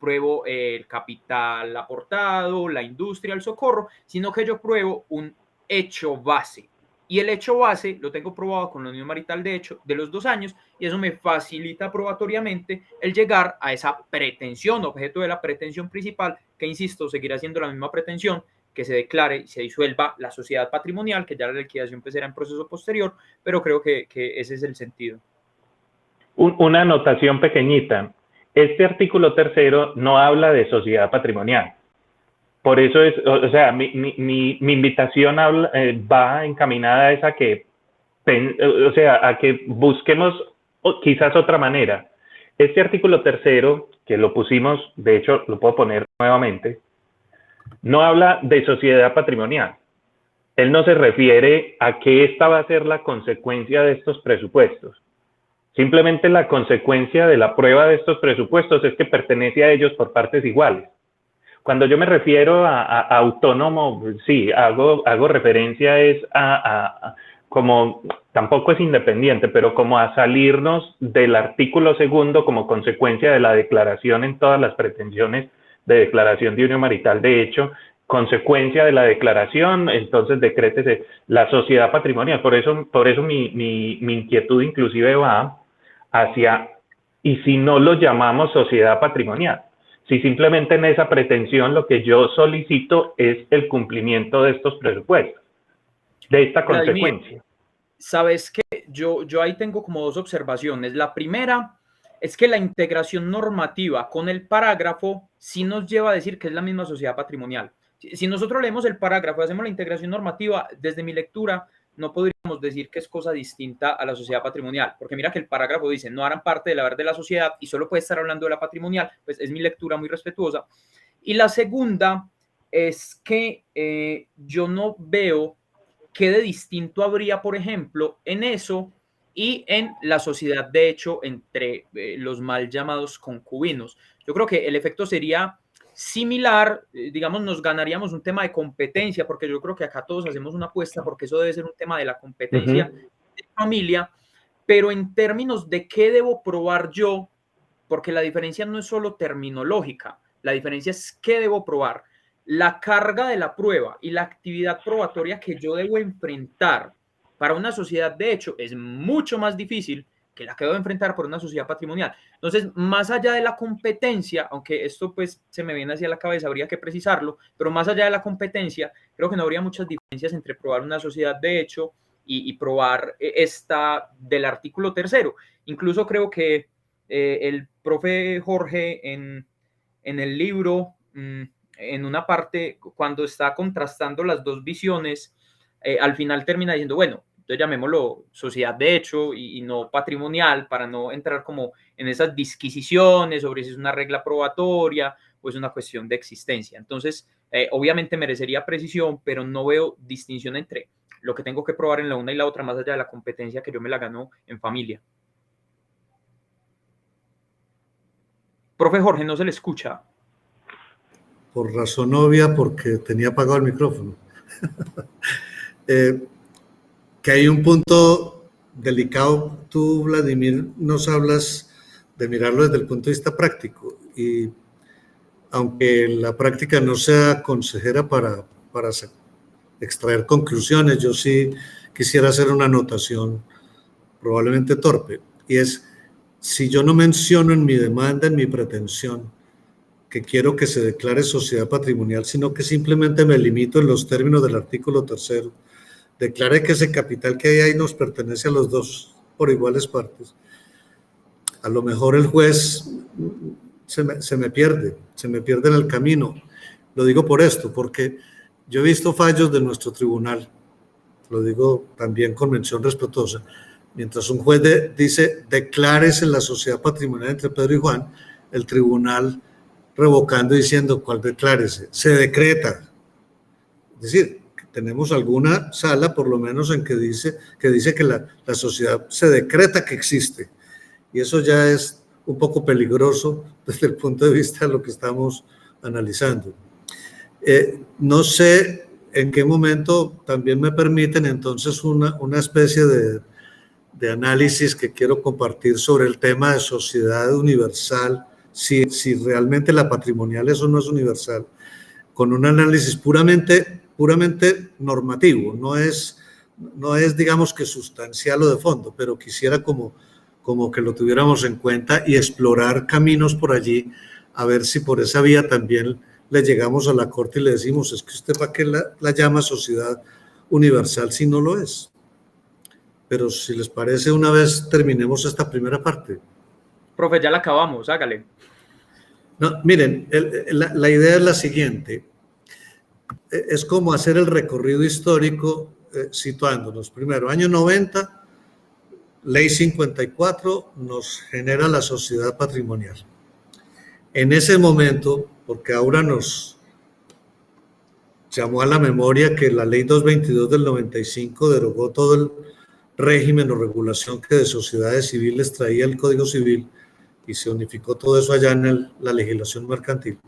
pruebo el capital aportado, la industria, el socorro, sino que yo pruebo un hecho base. Y el hecho base lo tengo probado con la unión marital de hecho de los 2 años y eso me facilita probatoriamente el llegar a esa pretensión, objeto de la pretensión principal, que insisto, seguirá siendo la misma pretensión, que se declare y se disuelva la sociedad patrimonial, que ya la liquidación pues será en proceso posterior, pero creo que ese es el sentido. Una anotación pequeñita. Este artículo tercero no habla de sociedad patrimonial. Por eso es, o sea, mi invitación va encaminada a esa que, o sea, a que busquemos quizás otra manera. Este artículo tercero, que lo pusimos, de hecho, lo puedo poner nuevamente, no habla de sociedad patrimonial. Él no se refiere a que esta va a ser la consecuencia de estos presupuestos. Simplemente la consecuencia de la prueba de estos presupuestos es que pertenece a ellos por partes iguales. Cuando yo me refiero a autónomo, sí, hago referencia como, tampoco es independiente, pero como a salirnos del artículo segundo como consecuencia de la declaración en todas las pretensiones de declaración de unión marital. De hecho, consecuencia de la declaración, entonces decrétese la sociedad patrimonial. Por eso mi inquietud inclusive va hacia, y si no lo llamamos sociedad patrimonial, si simplemente en esa pretensión lo que yo solicito es el cumplimiento de estos presupuestos, de esta consecuencia. Sabes que yo ahí tengo como dos observaciones. La primera es que la integración normativa con el parágrafo sí nos lleva a decir que es la misma sociedad patrimonial. Si nosotros leemos el parágrafo y hacemos la integración normativa, desde mi lectura, no podríamos decir que es cosa distinta a la sociedad patrimonial, porque mira que el parágrafo dice, no harán parte del haber de la sociedad y solo puede estar hablando de la patrimonial, pues es mi lectura muy respetuosa. Y la segunda es que yo no veo qué de distinto habría, por ejemplo, en eso y en la sociedad de hecho entre los mal llamados concubinos. Yo creo que el efecto sería similar, digamos, nos ganaríamos un tema de competencia, porque yo creo que acá todos hacemos una apuesta porque eso debe ser un tema de la competencia de familia, pero en términos de qué debo probar yo, porque la diferencia no es solo terminológica, la diferencia es qué debo probar. La carga de la prueba y la actividad probatoria que yo debo enfrentar para una sociedad de hecho es mucho más difícil que la que debo enfrentar por una sociedad patrimonial. Entonces, más allá de la competencia, aunque esto pues se me viene hacia la cabeza, habría que precisarlo, pero más allá de la competencia, creo que no habría muchas diferencias entre probar una sociedad de hecho y probar esta del artículo 3º. Incluso creo que el profe Jorge en el libro, en una parte, cuando está contrastando las dos visiones, al final termina diciendo, bueno, entonces llamémoslo sociedad de hecho y no patrimonial, para no entrar como en esas disquisiciones sobre si es una regla probatoria o es una cuestión de existencia. Entonces, obviamente merecería precisión, pero no veo distinción entre lo que tengo que probar en la una y la otra, más allá de la competencia que yo me la gano en familia. Profe Jorge, no se le escucha. Por razón obvia, porque tenía apagado el micrófono. Que hay un punto delicado. Tú, Vladimir, nos hablas de mirarlo desde el punto de vista práctico, y aunque la práctica no sea consejera para extraer conclusiones, yo sí quisiera hacer una anotación probablemente torpe, y es, si yo no menciono en mi demanda, en mi pretensión, que quiero que se declare sociedad patrimonial, sino que simplemente me limito en los términos del artículo 3º, declare que ese capital que hay ahí nos pertenece a los dos por iguales partes, a lo mejor el juez se me pierde en el camino. Lo digo por esto, porque yo he visto fallos de nuestro tribunal, lo digo también con mención respetuosa, mientras un juez dice, declárese la sociedad patrimonial entre Pedro y Juan, el tribunal revocando diciendo, ¿cuál declárese? Se decreta. Es decir, tenemos alguna sala, por lo menos, en que dice que la sociedad se decreta que existe. Y eso ya es un poco peligroso desde el punto de vista de lo que estamos analizando. No sé en qué momento también me permiten entonces una especie de análisis que quiero compartir sobre el tema de sociedad universal, si realmente la patrimonial eso no es universal, con un análisis puramente normativo, no es digamos que sustancial o de fondo, pero quisiera como que lo tuviéramos en cuenta y explorar caminos por allí, a ver si por esa vía también le llegamos a la Corte y le decimos, es que usted para qué la llama sociedad universal si no lo es. Pero si les parece, una vez terminemos esta primera parte. Profe, ya la acabamos, hágale. No, miren, la idea es la siguiente. Es como hacer el recorrido histórico situándonos. Primero, año 90, ley 54 nos genera la sociedad patrimonial. En ese momento, porque ahora nos llamó a la memoria que la ley 222 del 95 derogó todo el régimen o regulación que de sociedades civiles traía el Código Civil y se unificó todo eso allá en la legislación mercantil.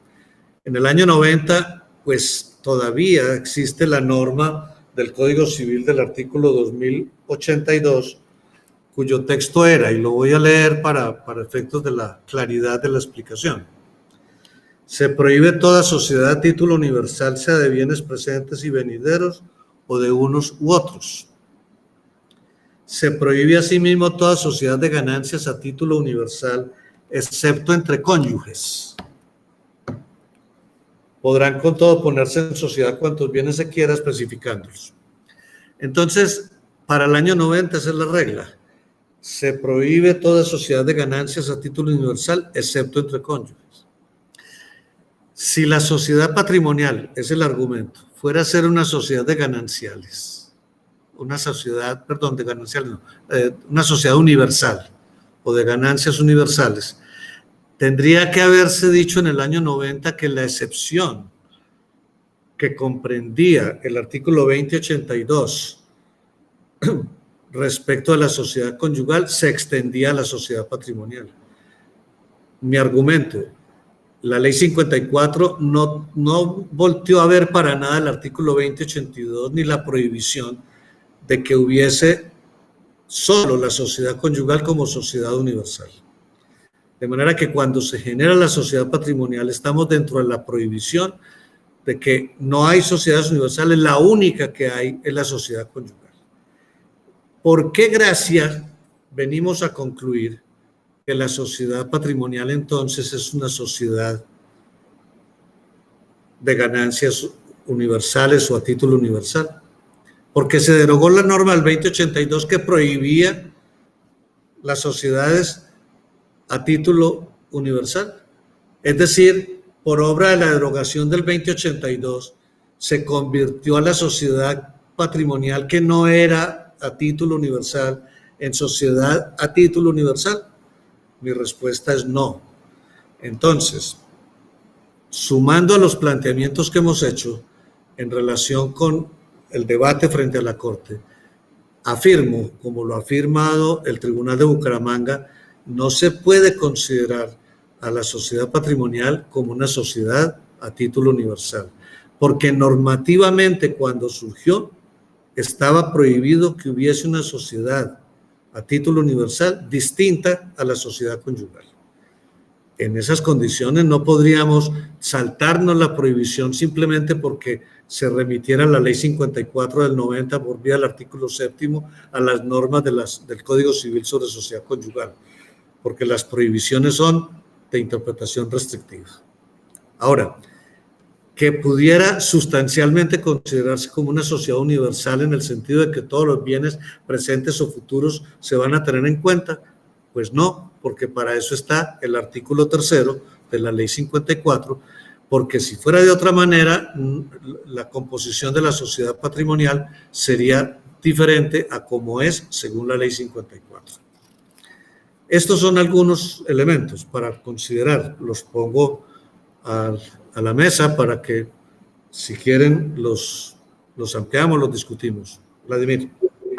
En el año 90, pues todavía existe la norma del Código Civil del artículo 2082, cuyo texto era, y lo voy a leer para efectos de la claridad de la explicación. Se prohíbe toda sociedad a título universal, sea de bienes presentes y venideros o de unos u otros. Se prohíbe asimismo toda sociedad de ganancias a título universal, excepto entre cónyuges. Podrán con todo ponerse en sociedad cuantos bienes se quiera, especificándolos. Entonces, para el año 90 esa es la regla. Se prohíbe toda sociedad de ganancias a título universal, excepto entre cónyuges. Si la sociedad patrimonial, es el argumento, fuera a ser una sociedad de gananciales, una sociedad universal o de ganancias universales, tendría que haberse dicho en el año 90 que la excepción que comprendía el artículo 2082 respecto a la sociedad conyugal se extendía a la sociedad patrimonial. Mi argumento, la ley 54 no volteó a ver para nada el artículo 2082 ni la prohibición de que hubiese solo la sociedad conyugal como sociedad universal. De manera que cuando se genera la sociedad patrimonial estamos dentro de la prohibición de que no hay sociedades universales, la única que hay es la sociedad conyugal. ¿Por qué gracia venimos a concluir que la sociedad patrimonial entonces es una sociedad de ganancias universales o a título universal, porque se derogó la norma del 2082 que prohibía las sociedades a título universal. Es decir, por obra de la derogación del 2082, se convirtió a la sociedad patrimonial que no era a título universal en sociedad a título universal. Mi respuesta es no. Entonces, sumando a los planteamientos que hemos hecho en relación con el debate frente a la Corte, afirmo, como lo ha afirmado el Tribunal de Bucaramanga, no se puede considerar a la sociedad patrimonial como una sociedad a título universal, porque normativamente cuando surgió estaba prohibido que hubiese una sociedad a título universal distinta a la sociedad conyugal. En esas condiciones no podríamos saltarnos la prohibición simplemente porque se remitiera la Ley 54 del 90 por vía del artículo 7º a las normas del Código Civil sobre sociedad conyugal, porque las prohibiciones son de interpretación restrictiva. Ahora, que pudiera sustancialmente considerarse como una sociedad universal en el sentido de que todos los bienes presentes o futuros se van a tener en cuenta, pues no, porque para eso está el artículo 3º de la Ley 54, porque si fuera de otra manera, la composición de la sociedad patrimonial sería diferente a como es según la Ley 54. Estos son algunos elementos para considerar, los pongo a la mesa para que, si quieren, los ampliamos, los discutimos. Vladimir.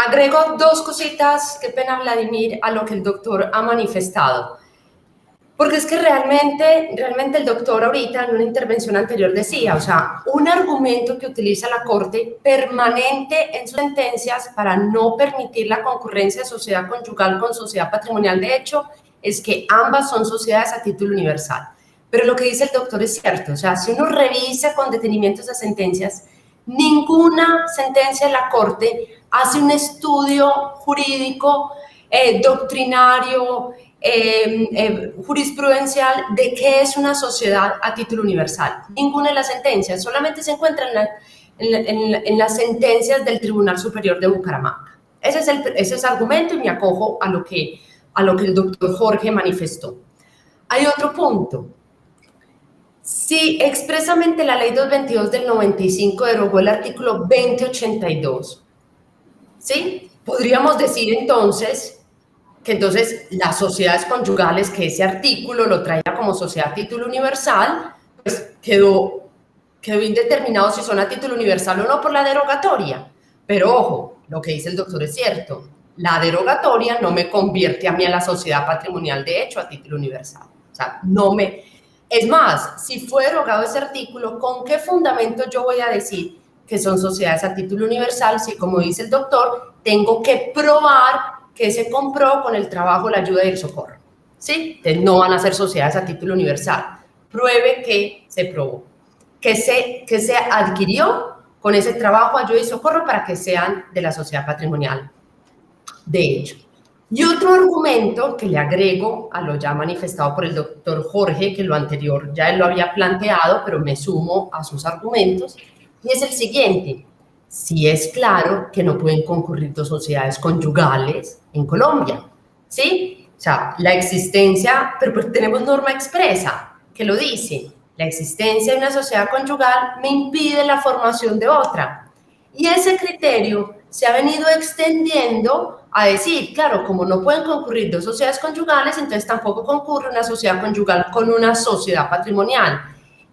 Agrego dos cositas, qué pena Vladimir, a lo que el doctor ha manifestado. Porque es que realmente el doctor ahorita en una intervención anterior decía, o sea, un argumento que utiliza la Corte permanente en sus sentencias para no permitir la concurrencia de sociedad conyugal con sociedad patrimonial de hecho es que ambas son sociedades a título universal. Pero lo que dice el doctor es cierto, o sea, si uno revisa con detenimiento esas sentencias, ninguna sentencia de la Corte hace un estudio jurídico, doctrinario, jurisprudencial de qué es una sociedad a título universal. Ninguna de las sentencias, solamente se encuentra en las sentencias del Tribunal Superior de Bucaramanga. Ese es el argumento y me acojo a lo que el doctor Jorge manifestó. Hay otro punto. Si expresamente la Ley 222 del 95 derogó el artículo 2082, ¿sí? Podríamos decir entonces que entonces las sociedades conyugales, que ese artículo lo traía como sociedad a título universal, pues quedó indeterminado si son a título universal o no por la derogatoria. Pero ojo, lo que dice el doctor es cierto, la derogatoria no me convierte a mí a la sociedad patrimonial de hecho a título universal. O sea, es más, si fue derogado ese artículo, ¿con qué fundamento yo voy a decir que son sociedades a título universal si, como dice el doctor, tengo que probar que se compró con el trabajo, la ayuda y el socorro? ¿Sí? Entonces no van a ser sociedades a título universal. Pruebe que se probó, que se adquirió con ese trabajo, ayuda y socorro para que sean de la sociedad patrimonial de hecho. Y otro argumento que le agrego a lo ya manifestado por el doctor Jorge, que lo anterior ya él lo había planteado, pero me sumo a sus argumentos, y es el siguiente. Sí es claro que no pueden concurrir dos sociedades conyugales en Colombia, ¿sí? O sea, la existencia, pero pues tenemos norma expresa que lo dice, la existencia de una sociedad conyugal me impide la formación de otra. Y ese criterio se ha venido extendiendo a decir, claro, como no pueden concurrir dos sociedades conyugales, entonces tampoco concurre una sociedad conyugal con una sociedad patrimonial.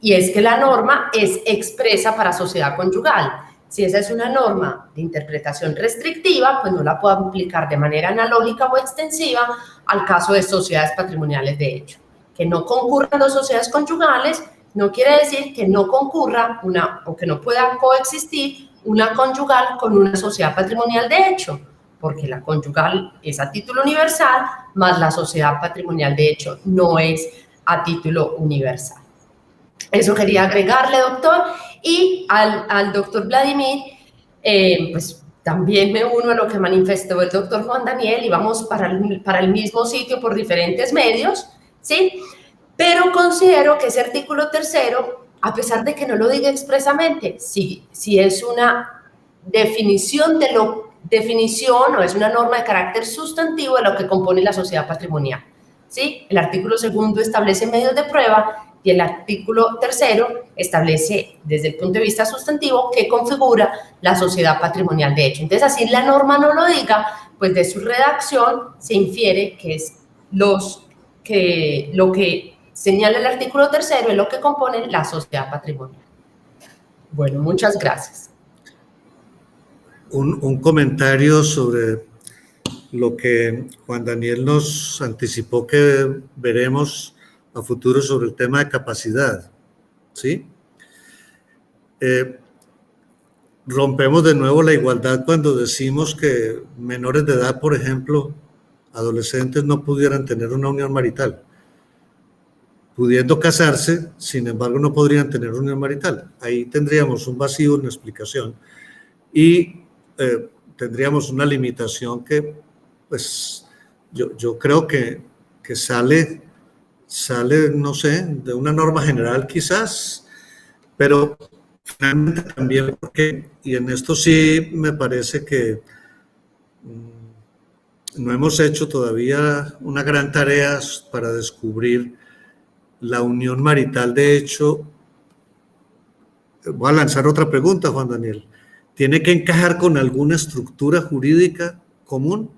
Y es que la norma es expresa para sociedad conyugal. Si esa es una norma de interpretación restrictiva, pues no la puedo aplicar de manera analógica o extensiva al caso de sociedades patrimoniales de hecho. Que no concurran dos sociedades conyugales no quiere decir que no concurra o que no pueda coexistir una conyugal con una sociedad patrimonial de hecho, porque la conyugal es a título universal, más la sociedad patrimonial de hecho no es a título universal. Eso quería agregarle, doctor. Y al doctor Vladimir, pues también me uno a lo que manifestó el doctor Juan Daniel y vamos para el mismo sitio por diferentes medios, ¿sí? Pero considero que ese artículo tercero, a pesar de que no lo diga expresamente, si es una definición o es una norma de carácter sustantivo de lo que compone la sociedad patrimonial, ¿sí? El artículo segundo establece medios de prueba y el artículo tercero establece, desde el punto de vista sustantivo, qué configura la sociedad patrimonial de hecho. Entonces, así la norma no lo diga, pues de su redacción se infiere que es lo que señala el artículo tercero es lo que compone la sociedad patrimonial. Bueno, muchas gracias. Un comentario sobre lo que Juan Daniel nos anticipó que veremos a futuro sobre el tema de capacidad, ¿sí? Rompemos de nuevo la igualdad cuando decimos que menores de edad, por ejemplo, adolescentes, no pudieran tener una unión marital. Pudiendo casarse, sin embargo, no podrían tener unión marital. Ahí tendríamos un vacío en la explicación y tendríamos una limitación que, pues, yo creo que sale, no sé, de una norma general quizás, pero finalmente también porque, y en esto sí me parece que no hemos hecho todavía una gran tarea para descubrir la unión marital de hecho. Voy a lanzar otra pregunta, Juan Daniel. ¿Tiene que encajar con alguna estructura jurídica común?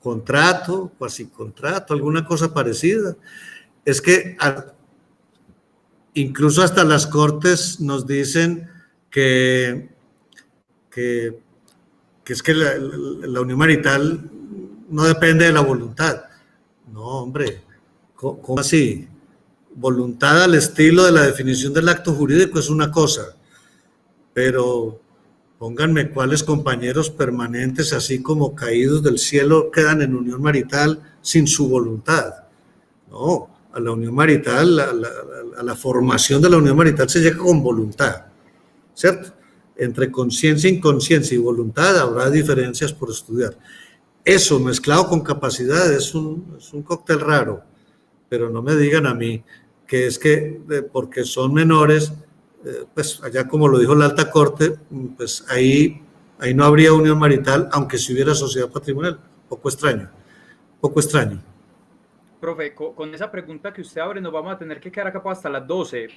¿Contrato, cuasicontrato, alguna cosa parecida? Es que incluso hasta las cortes nos dicen que es que la unión marital no depende de la voluntad. No, hombre, ¿cómo así? Voluntad al estilo de la definición del acto jurídico es una cosa, pero pónganme cuáles compañeros permanentes, así como caídos del cielo, quedan en unión marital sin su voluntad. No, a la unión marital, a la formación de la unión marital se llega con voluntad, ¿cierto? Entre conciencia, inconsciencia y voluntad habrá diferencias por estudiar. Eso mezclado con capacidad es un cóctel raro, pero no me digan a mí que es que porque son menores, pues allá como lo dijo la Alta Corte, pues ahí no habría unión marital, aunque si hubiera sociedad patrimonial. Poco extraño. Profe, con esa pregunta que usted abre nos vamos a tener que quedar acá hasta las 12,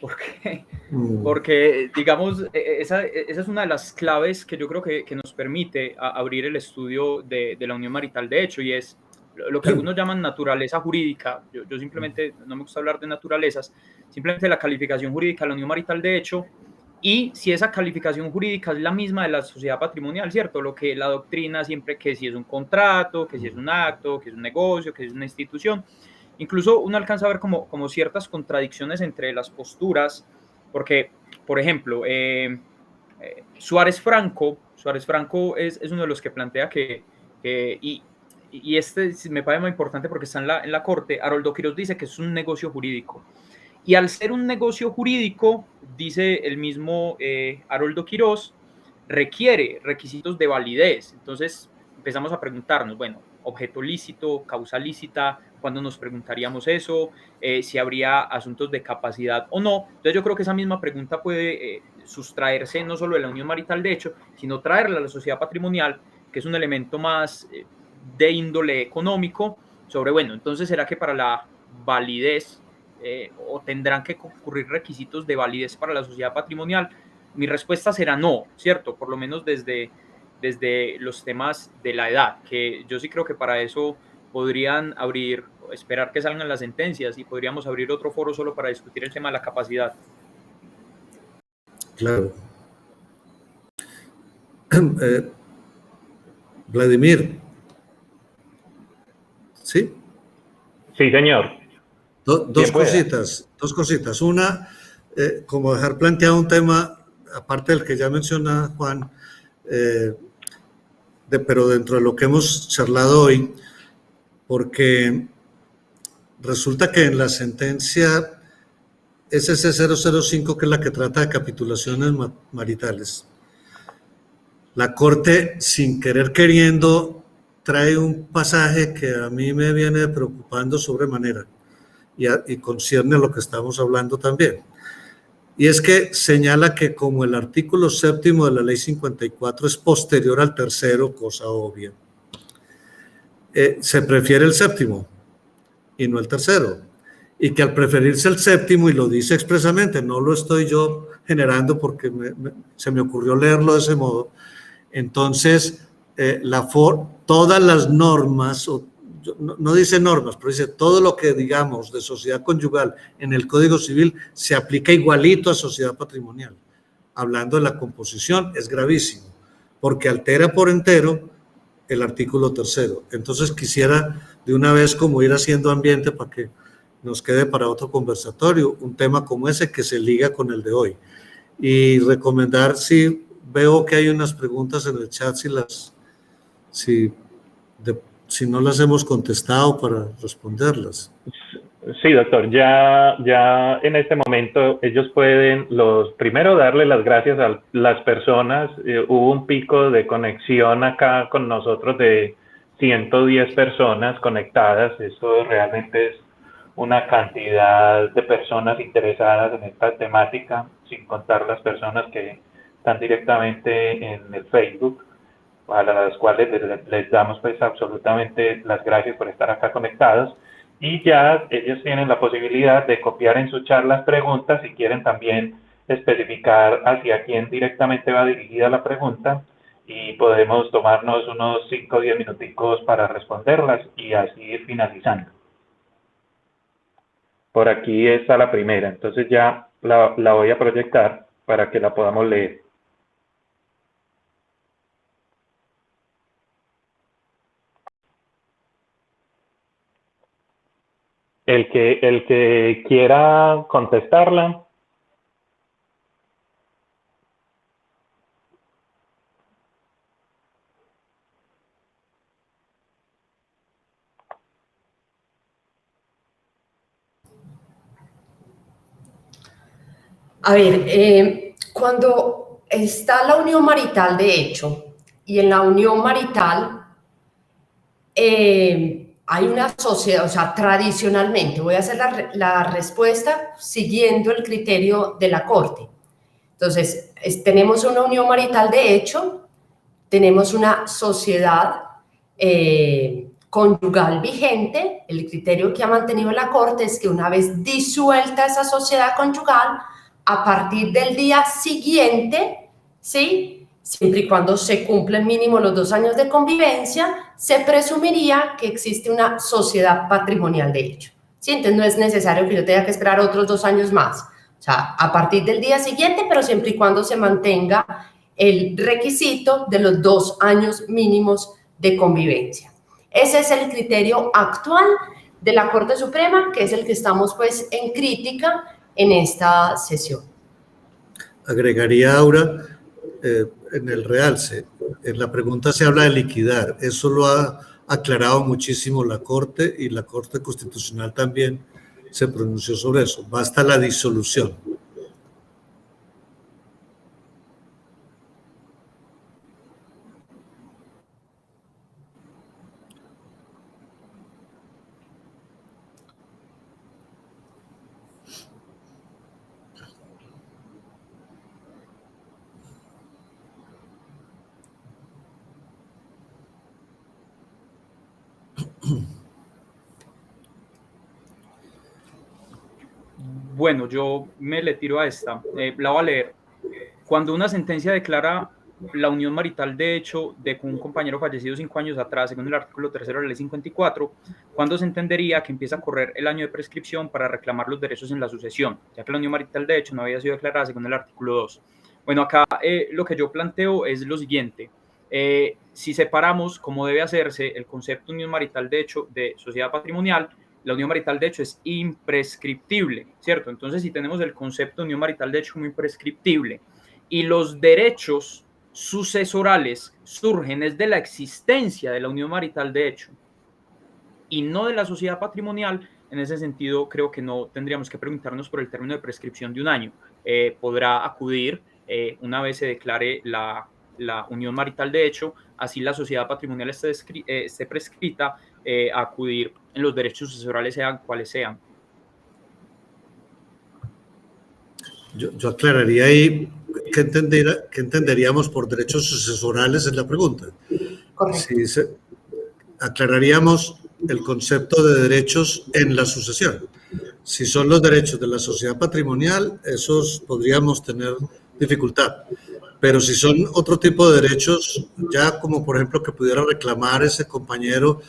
porque digamos, esa es una de las claves que yo creo que nos permite abrir el estudio de la unión marital de hecho, y es lo que algunos llaman naturaleza jurídica. Yo simplemente, no me gusta hablar de naturalezas, simplemente la calificación jurídica de la unión marital de hecho, y si esa calificación jurídica es la misma de la sociedad patrimonial, ¿cierto? Lo que la doctrina siempre, que si es un contrato, que si es un acto, que es un negocio, que es una institución. Incluso uno alcanza a ver como ciertas contradicciones entre las posturas, porque, por ejemplo, Suárez Franco es uno de los que plantea y este me parece muy importante porque está en la corte. Haroldo Quirós dice que es un negocio jurídico. Y al ser un negocio jurídico, dice el mismo Haroldo Quirós, requiere requisitos de validez. Entonces empezamos a preguntarnos, bueno, objeto lícito, causa lícita, ¿cuándo nos preguntaríamos eso? Si habría asuntos de capacidad o no. Entonces yo creo que esa misma pregunta puede sustraerse no solo de la unión marital de hecho, sino traerla a la sociedad patrimonial, que es un elemento más de índole económico, sobre, bueno, entonces ¿será que para la validez o tendrán que concurrir requisitos de validez para la sociedad patrimonial? Mi respuesta será no, ¿cierto? Por lo menos desde los temas de la edad, que yo sí creo que para eso podrían esperar que salgan las sentencias y podríamos abrir otro foro solo para discutir el tema de la capacidad. Claro. Vladimir. ¿Sí? Sí, señor. Dos cositas. Una, como dejar planteado un tema, aparte del que ya menciona Juan, pero dentro de lo que hemos charlado hoy, porque resulta que en la sentencia SC 005, que es la que trata de capitulaciones maritales, la Corte, sin querer queriendo, trae un pasaje que a mí me viene preocupando sobremanera y concierne a lo que estamos hablando también. Y es que señala que como el artículo 7º de la Ley 54 es posterior al tercero, cosa obvia, se prefiere el 7º y no el tercero. Y que al preferirse el 7º, y lo dice expresamente, no lo estoy yo generando porque se me ocurrió leerlo de ese modo, entonces todas las normas, no dice normas, pero dice todo lo que digamos de sociedad conyugal en el Código Civil se aplica igualito a sociedad patrimonial. Hablando de la composición, es gravísimo, porque altera por entero el artículo 3º. Entonces quisiera de una vez como ir haciendo ambiente para que nos quede para otro conversatorio un tema como ese que se liga con el de hoy. Y recomendar, si veo que hay unas preguntas en el chat, si no las hemos contestado, para responderlas. Sí, doctor, ya en este momento ellos pueden, primero darle las gracias a las personas. Hubo un pico de conexión acá con nosotros de 110 personas conectadas. Eso realmente es una cantidad de personas interesadas en esta temática, sin contar las personas que están directamente en el Facebook, a las cuales les damos pues absolutamente las gracias por estar acá conectados. Y ya ellos tienen la posibilidad de copiar en su chat las preguntas, si quieren también especificar hacia quién directamente va dirigida la pregunta, y podemos tomarnos unos 5 o 10 minuticos para responderlas y así ir finalizando. Por aquí está la primera, entonces ya la voy a proyectar para que la podamos leer. El que quiera contestarla. A ver, cuando está la unión marital de hecho, y en la unión marital hay una sociedad, o sea, tradicionalmente, voy a hacer la respuesta siguiendo el criterio de la Corte. Entonces, tenemos una unión marital de hecho, tenemos una sociedad conyugal vigente. El criterio que ha mantenido la Corte es que una vez disuelta esa sociedad conyugal, a partir del día siguiente, ¿sí?, siempre y cuando se cumplen mínimo los 2 años de convivencia, se presumiría que existe una sociedad patrimonial de hecho. ¿Sí? Entonces no es necesario que yo tenga que esperar otros 2 años más. O sea, a partir del día siguiente, pero siempre y cuando se mantenga el requisito de los 2 años mínimos de convivencia. Ese es el criterio actual de la Corte Suprema, que es el que estamos pues en crítica en esta sesión. Agregaría, Aura, en el realce, en la pregunta se habla de liquidar. Eso lo ha aclarado muchísimo la Corte, y la Corte Constitucional también se pronunció sobre eso. Basta la disolución. Bueno, yo me le tiro a esta. La voy a leer. Cuando una sentencia declara la unión marital de hecho de un compañero fallecido 5 años atrás, según el artículo 3º de la Ley 54, ¿cuándo se entendería que empieza a correr el año de prescripción para reclamar los derechos en la sucesión, ya que la unión marital de hecho no había sido declarada según el artículo 2? Bueno, acá lo que yo planteo es lo siguiente. Si separamos, como debe hacerse, el concepto de unión marital de hecho de sociedad patrimonial, la unión marital de hecho es imprescriptible, ¿cierto? Entonces, si tenemos el concepto de unión marital de hecho como imprescriptible y los derechos sucesorales surgen desde la existencia de la unión marital de hecho y no de la sociedad patrimonial, en ese sentido creo que no tendríamos que preguntarnos por el término de prescripción de 1 año. Podrá acudir una vez se declare la la unión marital de hecho, así la sociedad patrimonial esté prescrita, a acudir en los derechos sucesorales, sean cuales sean. Yo aclararía ahí qué entenderíamos por derechos sucesorales en la pregunta. Correcto. Aclararíamos el concepto de derechos en la sucesión. Si son los derechos de la sociedad patrimonial, esos podríamos tener dificultad. Pero si son otro tipo de derechos, ya como por ejemplo que pudiera reclamar ese compañero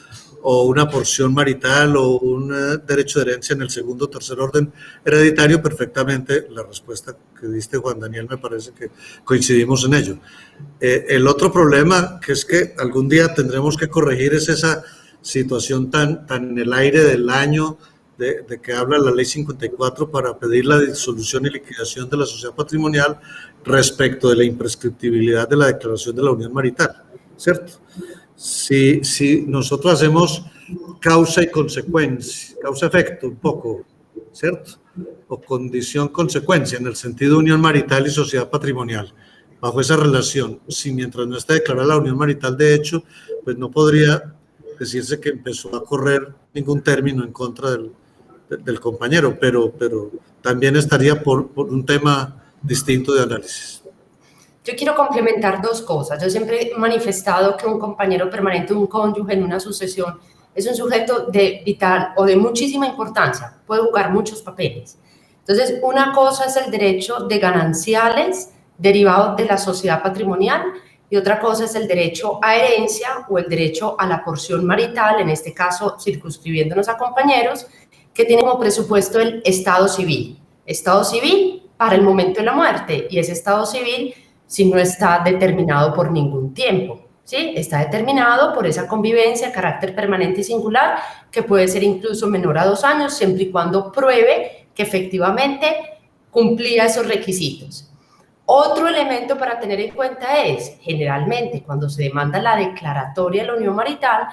o una porción marital o un derecho de herencia en el segundo o tercer orden hereditario, perfectamente la respuesta que diste, Juan Daniel, me parece que coincidimos en ello. El otro problema, que es que algún día tendremos que corregir, es esa situación tan en el aire del año de que habla la ley 54 para pedir la disolución y liquidación de la sociedad patrimonial respecto de la imprescriptibilidad de la declaración de la unión marital, ¿cierto? Si nosotros hacemos causa y consecuencia, causa-efecto un poco, ¿cierto? O condición-consecuencia en el sentido de unión marital y sociedad patrimonial, bajo esa relación, si mientras no está declarada la unión marital de hecho, pues no podría decirse que empezó a correr ningún término en contra del compañero, pero también estaría por un tema distinto de análisis. Yo quiero complementar dos cosas. Yo siempre he manifestado que un compañero permanente, un cónyuge en una sucesión, es un sujeto de vital o de muchísima importancia, puede jugar muchos papeles. Entonces, una cosa es el derecho de gananciales derivado de la sociedad patrimonial y otra cosa es el derecho a herencia o el derecho a la porción marital, en este caso circunscribiéndonos a compañeros, que tiene como presupuesto el estado civil. Estado civil para el momento de la muerte, y ese estado civil si no está determinado por ningún tiempo, ¿sí? Está determinado por esa convivencia, carácter permanente y singular, que puede ser incluso menor a 2 años, siempre y cuando pruebe que efectivamente cumplía esos requisitos. Otro elemento para tener en cuenta es, generalmente, cuando se demanda la declaratoria de la unión marital,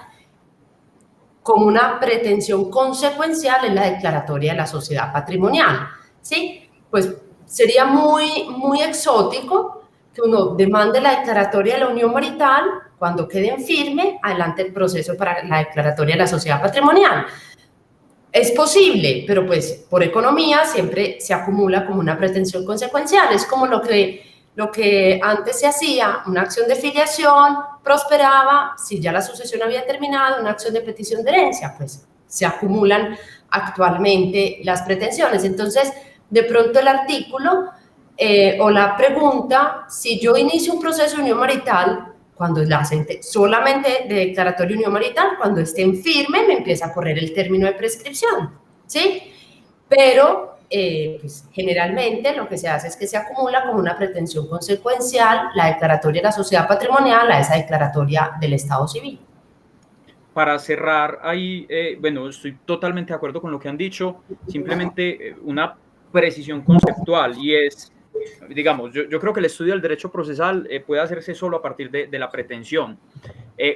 como una pretensión consecuencial en la declaratoria de la sociedad patrimonial, ¿sí? Pues sería muy exótico que uno demande la declaratoria de la unión marital, cuando quede en firme, adelante el proceso para la declaratoria de la sociedad patrimonial. Es posible, pero pues por economía siempre se acumula como una pretensión consecuencial. Es como lo que antes se hacía, una acción de filiación prosperaba, si ya la sucesión había terminado, una acción de petición de herencia, pues se acumulan actualmente las pretensiones. Entonces, de pronto el artículo o la pregunta, si yo inicio un proceso de unión marital, cuando solamente de declaratoria de unión marital, cuando esté en firme, me empieza a correr el término de prescripción, ¿sí? Pero pues, generalmente lo que se hace es que se acumula como una pretensión consecuencial la declaratoria de la sociedad patrimonial a esa declaratoria del Estado civil. Para cerrar ahí, bueno, estoy totalmente de acuerdo con lo que han dicho, simplemente una precisión conceptual, y es, digamos, yo creo que el estudio del derecho procesal puede hacerse solo a partir de la pretensión.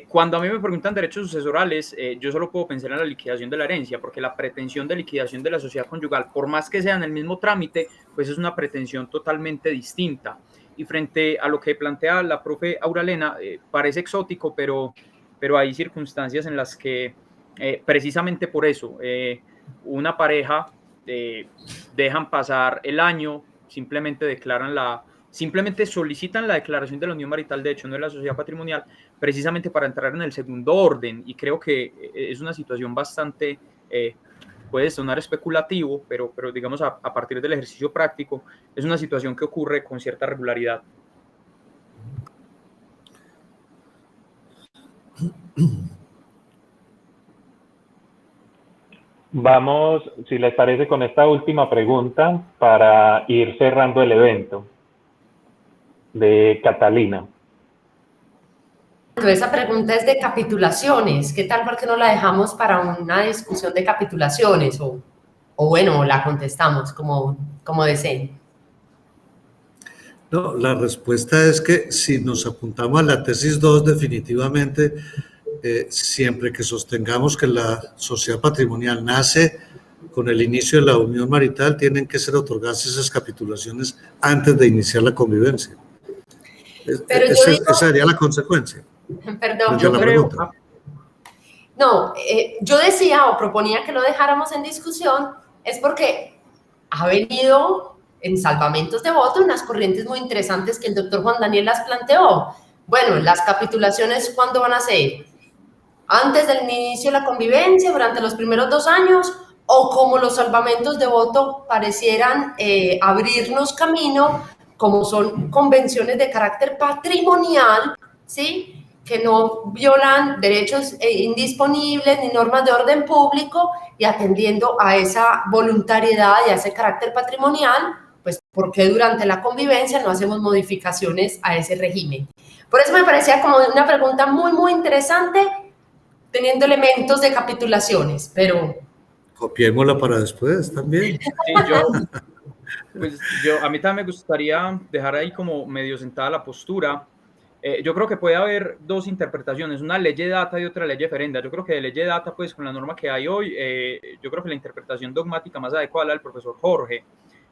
Cuando a mí me preguntan derechos sucesorales, yo solo puedo pensar en la liquidación de la herencia, porque la pretensión de liquidación de la sociedad conyugal, por más que sea en el mismo trámite, pues es una pretensión totalmente distinta. Y frente a lo que plantea la profe Auralena, parece exótico, pero hay circunstancias en las que precisamente por eso una pareja dejan pasar el año, simplemente solicitan la declaración de la unión marital de hecho, no de la sociedad patrimonial, precisamente para entrar en el segundo orden, y creo que es una situación bastante, puede sonar especulativo, pero digamos a partir del ejercicio práctico, es una situación que ocurre con cierta regularidad. Vamos, si les parece, con esta última pregunta para ir cerrando el evento de Catalina. Esa pregunta es de capitulaciones. ¿Qué tal? ¿Por qué no la dejamos para una discusión de capitulaciones? O bueno, la contestamos como deseen. No, la respuesta es que si nos apuntamos a la tesis 2, definitivamente, siempre que sostengamos que la sociedad patrimonial nace con el inicio de la unión marital, tienen que ser otorgadas esas capitulaciones antes de iniciar la convivencia. Pero yo digo, esa sería la consecuencia. perdón, Yo Yo la creo, pregunta. no, yo decía o proponía que lo dejáramos en discusión, es porque ha venido en salvamentos de voto unas corrientes muy interesantes que el doctor Juan Daniel las planteó. Bueno, las capitulaciones, ¿cuándo van a ser? ¿Antes del inicio de la convivencia, durante los primeros 2 años? ¿O como los salvamentos de voto parecieran abrirnos camino, como son convenciones de carácter patrimonial, ¿sí?, que no violan derechos indisponibles ni normas de orden público, y atendiendo a esa voluntariedad y a ese carácter patrimonial, pues ¿por qué durante la convivencia no hacemos modificaciones a ese régimen? Por eso me parecía como una pregunta muy, muy interesante, teniendo elementos de capitulaciones, pero... Copiémosla para después también. sí, a mí también me gustaría dejar ahí como medio sentada la postura. Yo creo que puede haber dos interpretaciones, una ley data y otra ley ferenda. Yo creo que de ley data, pues con la norma que hay hoy, yo creo que la interpretación dogmática más adecuada es la del profesor Jorge.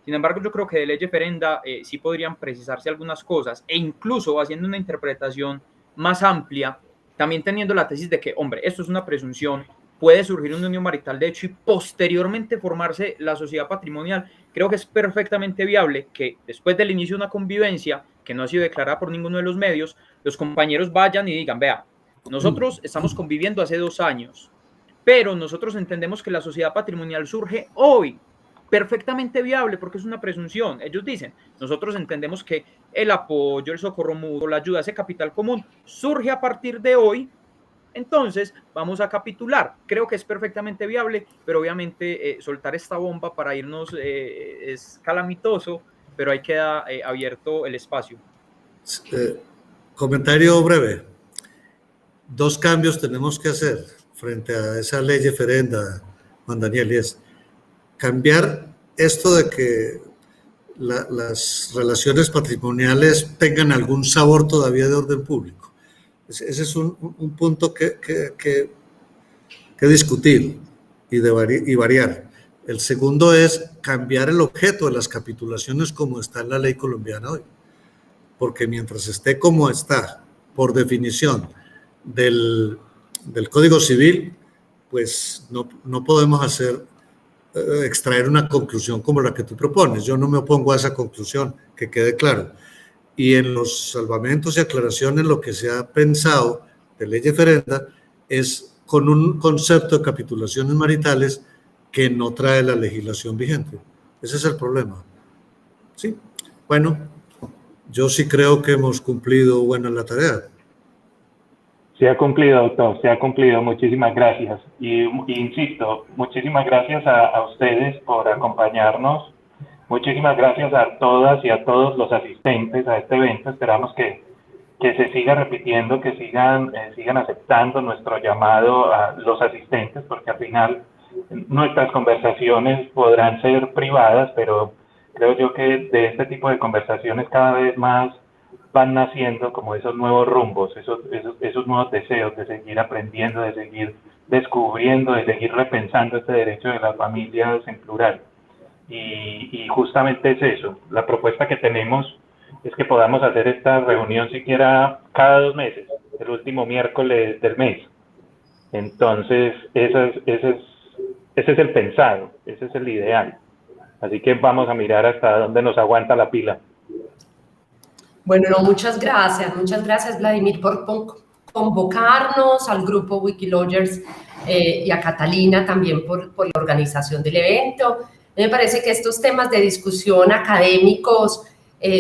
Sin embargo, yo creo que de ley ferenda sí podrían precisarse algunas cosas, e incluso haciendo una interpretación más amplia, también teniendo la tesis de que, hombre, esto es una presunción, puede surgir una unión marital de hecho y posteriormente formarse la sociedad patrimonial. Creo que es perfectamente viable que después del inicio de una convivencia que no ha sido declarada por ninguno de los medios, los compañeros vayan y digan, vea, nosotros estamos conviviendo hace 2 años, pero nosotros entendemos que la sociedad patrimonial surge hoy. Perfectamente viable porque es una presunción. Ellos dicen, nosotros entendemos que el apoyo, el socorro mutuo, la ayuda, ese capital común surge a partir de hoy, entonces vamos a capitular. Creo que es perfectamente viable, pero obviamente soltar esta bomba para irnos es calamitoso, pero ahí queda abierto el espacio. Comentario breve. 2 cambios tenemos que hacer frente a esa ley referenda, Juan Daniel, y es cambiar esto de que las relaciones patrimoniales tengan algún sabor todavía de orden público. Ese es un punto que discutir y variar. El segundo es cambiar el objeto de las capitulaciones como está en la ley colombiana hoy. Porque mientras esté como está, por definición del Código Civil, pues no podemos extraer una conclusión como la que tú propones. Yo no me opongo a esa conclusión, que quede claro. Y en los salvamentos y aclaraciones lo que se ha pensado de ley referenda es con un concepto de capitulaciones maritales que no trae la legislación vigente. Ese es el problema. Sí, bueno, yo sí creo que hemos cumplido buena la tarea. Se ha cumplido, doctor, se ha cumplido. Muchísimas gracias. Y insisto, muchísimas gracias a ustedes por acompañarnos. Muchísimas gracias a todas y a todos los asistentes a este evento. Esperamos que se siga repitiendo, que sigan aceptando nuestro llamado a los asistentes, porque al final nuestras conversaciones podrán ser privadas, pero creo yo que de este tipo de conversaciones cada vez más van naciendo como esos nuevos rumbos, esos nuevos deseos de seguir aprendiendo, de seguir descubriendo, de seguir repensando este derecho de las familias en plural. Y justamente es eso, la propuesta que tenemos es que podamos hacer esta reunión siquiera cada 2 meses, el último miércoles del mes. Entonces, ese es el pensado, ese es el ideal. Así que vamos a mirar hasta dónde nos aguanta la pila. Bueno, no, muchas gracias, Vladimir, por convocarnos al grupo Wikiloggers y a Catalina también por la organización del evento. Me parece que estos temas de discusión académicos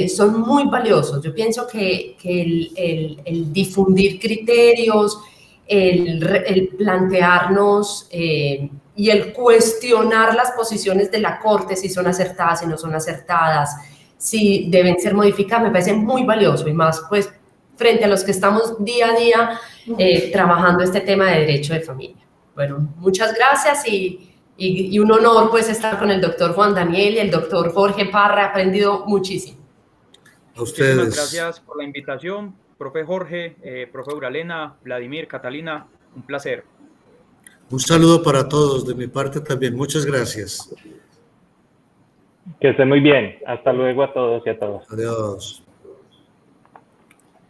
son muy valiosos. Yo pienso que el difundir criterios, el plantearnos y el cuestionar las posiciones de la Corte, si son acertadas, si no son acertadas, si deben ser modificadas, me parece muy valioso, y más pues frente a los que estamos día a día trabajando este tema de derecho de familia. Bueno, muchas gracias y un honor pues estar con el doctor Juan Daniel y el doctor Jorge Parra. He aprendido muchísimo. A ustedes. Muchísimas gracias por la invitación, profe Jorge, profe Auralena, Vladimir, Catalina, un placer. Un saludo para todos, de mi parte también. Muchas gracias. Que estén muy bien. Hasta luego a todos y a todas. Adiós.